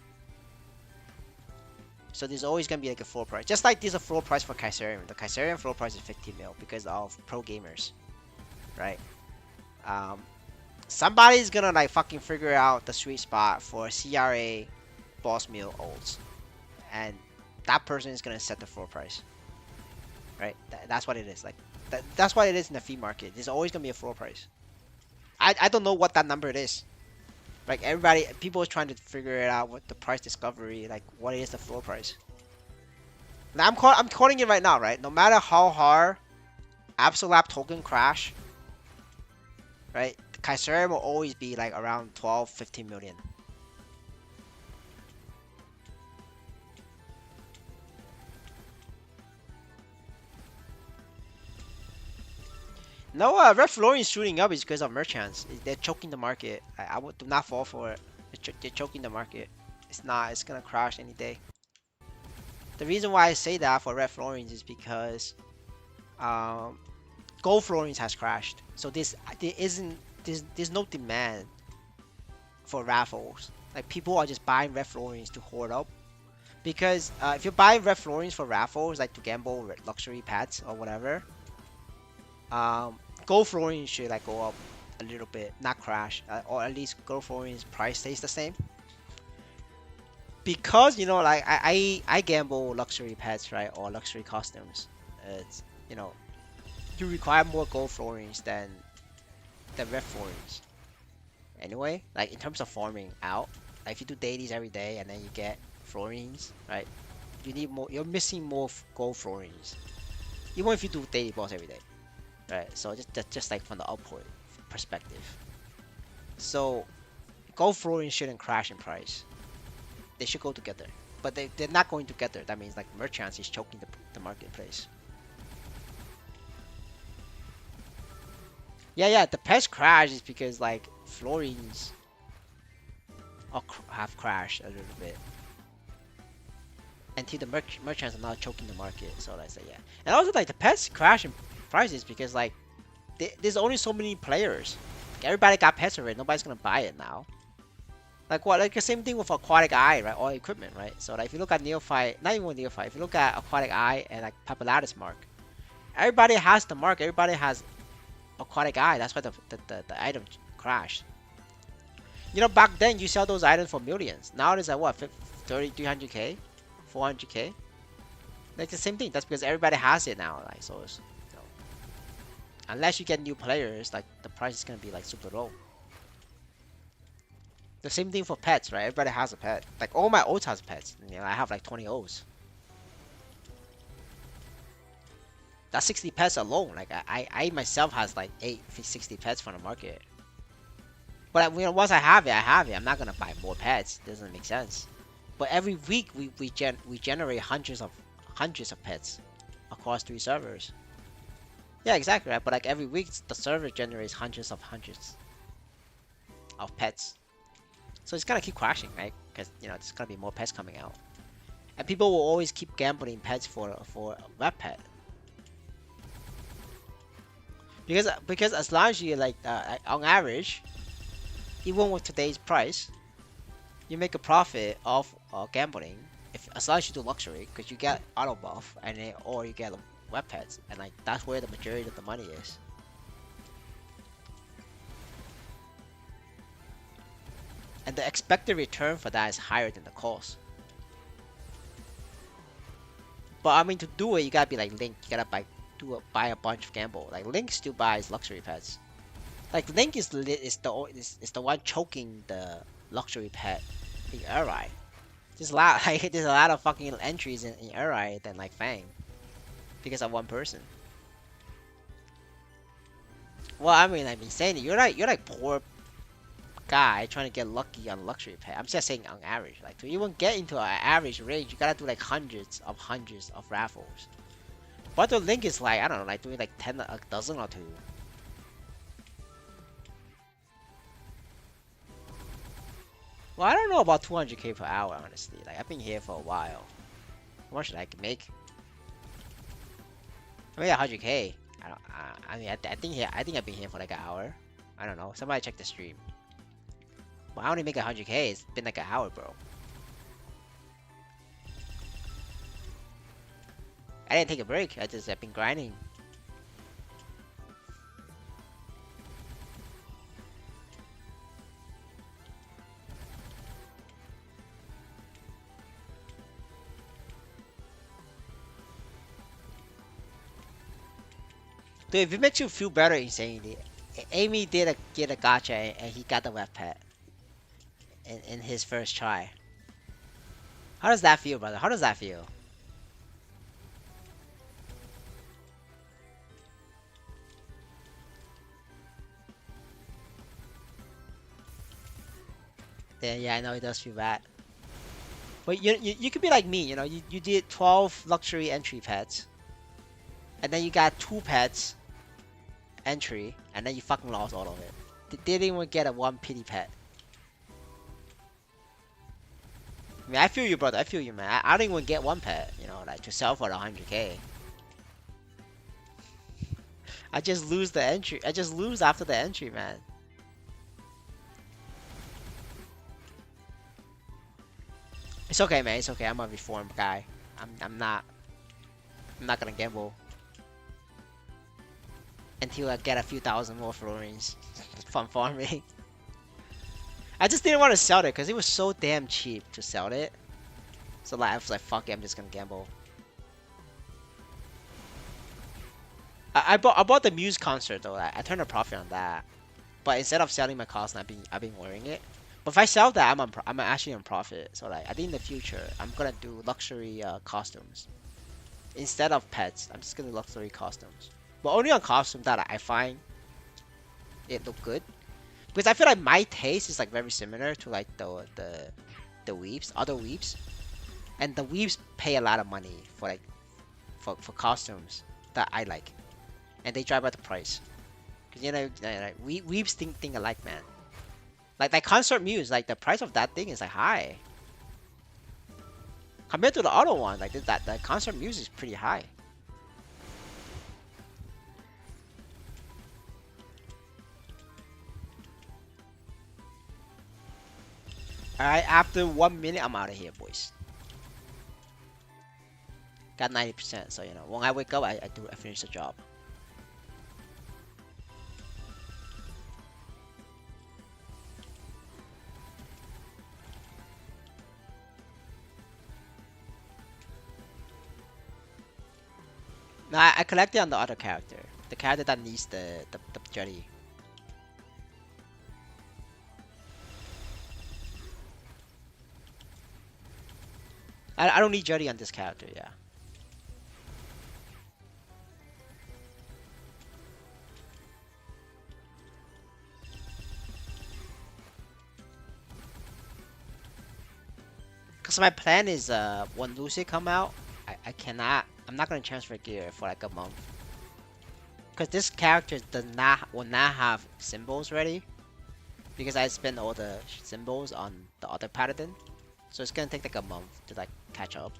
So there's always gonna be like a floor price, just like there's a floor price for Kaiserium. The Kaiserium floor price is 50 mil because of pro gamers, right? Um, Somebody's gonna like fucking figure out the sweet spot for CRA boss meal olds, and that person is gonna set the floor price, right? That's what it is. Like that's what it is in the fee market. There's always gonna be a floor price. I don't know what that number it is. Like people are trying to figure it out. What the price discovery, like what is the floor price? Now I'm calling it right now, right? No matter how hard Absolab token crash, right? Kaiserium will always be like around 12, 15 million. No, Red Flooring is shooting up is because of merchants. They're choking the market. I would do not fall for it. They're choking the market. It's not. It's gonna crash any day. The reason why I say that for Red Florins is because um, Gold Florins has crashed. So there's no demand for raffles. Like people are just buying Red Florins to hoard up. Because if you buy Red Florins for raffles, like to gamble with luxury pets or whatever, Gold Florins should like go up a little bit, not crash, or at least Gold Florins price stays the same. Because like I gamble luxury pets, right, or luxury costumes. It's you know you require more gold florins than the red florins. Anyway, like in terms of farming out, like if you do dailies every day and then you get florins, right? You need more. You're missing more gold florins, even if you do daily boss every day, right? So just like from the upward perspective. So gold florins shouldn't crash in price. They should go together, but they're not going together. That means like merchants is choking the marketplace. Yeah. The pets crash is because like florins have crashed a little bit until the merchants are not choking the market. So let's say yeah, and also like the pets crash in prices because like there's only so many players. Like, everybody got pets already. Nobody's gonna buy it now. Like what? Like the same thing with Aquatic Eye, right? Or equipment, right? So like if you look at Neophyte, not even Neophyte, if you look at Aquatic Eye and like Papulatus mark, everybody has the mark. Everybody has Aquatic Eye. That's why the item crashed. Back then you sell those items for millions. Now it's like what, 30, 300k, 400k. Like the same thing. That's because everybody has it now. Like so, unless you get new players, like the price is gonna be like super low. The same thing for pets, right? Everybody has a pet. Like all my oats has pets. I have like 20 O's. That's 60 pets alone. Like I myself has like 60 pets from the market. But once I have it, I have it. I'm not gonna buy more pets. It doesn't make sense. But every week we generate hundreds of pets across 3 servers. Yeah, exactly, right? But like every week the server generates hundreds of pets. So it's gonna keep crashing, right? Because there's gonna be more pets coming out, and people will always keep gambling pets for a web pet. Because as long as you like on average, even with today's price, you make a profit off gambling. If as long as you do luxury, because you get auto buff and or you get web pets, and like that's where the majority of the money is. and the expected return for that is higher than the cost. But I mean, to do it, you gotta be like Link. You gotta buy a bunch of gamble. Like Link still buys luxury pets. Like Link is the one choking the luxury pet in Uri. There's a lot like there's a lot of fucking entries in Uri than like Fang because of one person. Well, I mean, saying it, you're like poor guy trying to get lucky on luxury pet. I'm just saying on average. Like to even get into an average range, you gotta do like hundreds of raffles. But the Link is like I don't know, like doing like a dozen or two. Well, I don't know about 200k per hour, honestly. Like, I've been here for a while. How much should I make? I made 100k. I don't. I mean, I think I've been here for like an hour. I don't know. Somebody check the stream. Well, I only make 100k. It's been like an hour, bro. I didn't take a break. I've been grinding. Dude, if it makes you feel better insanely, Amy get a gacha and he got the web pet in his first try. How does that feel, brother? How does that feel? Yeah, I know it does feel bad. But you could be like me, you know, you did 12 luxury entry pets, and then you got 2 pets entry, and then you fucking lost all of it. Didn't even get a 1 pity pet. I mean, I feel you, brother. I feel you, man. I didn't even get 1 pet, you know, like to sell for 100k. I just lose the entry. I just lose after the entry, man. It's okay, man. It's okay. I'm a reformed guy. I'm not. I'm not gonna gamble until I get a few thousand more florins from farming. I just didn't want to sell it because it was so damn cheap to sell it. So like, I was like, fuck it, I'm just gonna gamble. I bought the Muse concert though. I turned a profit on that. But instead of selling my cost, I've been wearing it. But if I sell that, I'm actually on profit. So like, I think in the future, I'm gonna do luxury costumes instead of pets. I'm just gonna do luxury costumes, but only on costumes that I find it look good. Because I feel like my taste is like very similar to like the weeps, other weeps, and the weeps pay a lot of money for like for costumes that I like, and they drive up the price. Cause you know, like, weeps think alike, man. Like concert muse, like the price of that thing is like high compared to the other one. Like that the concert muse is pretty high. Alright, after 1 minute, I'm out of here, boys. Got 90%, so you know, when I wake up, I finish the job. No, I collected on the other character. The character that needs the jetty. I don't need jetty on this character, yeah. Cause my plan is when Lucy come out, I'm not gonna transfer gear for like a month. Cause this character will not have symbols ready. Because I spent all the symbols on the other paladin. So it's gonna take like a month to like catch up.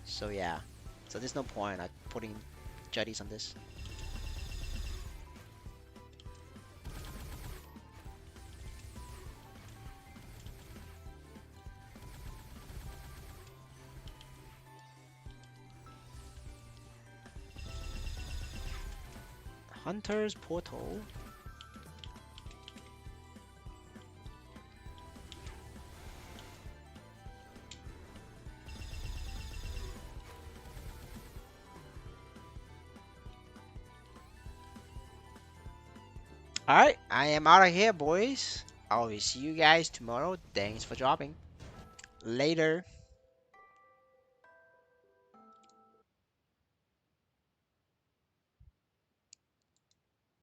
So yeah. So there's no point like putting jetties on this. Hunter's Portal. All right, I am out of here, boys. I will see you guys tomorrow. Thanks for dropping. Later.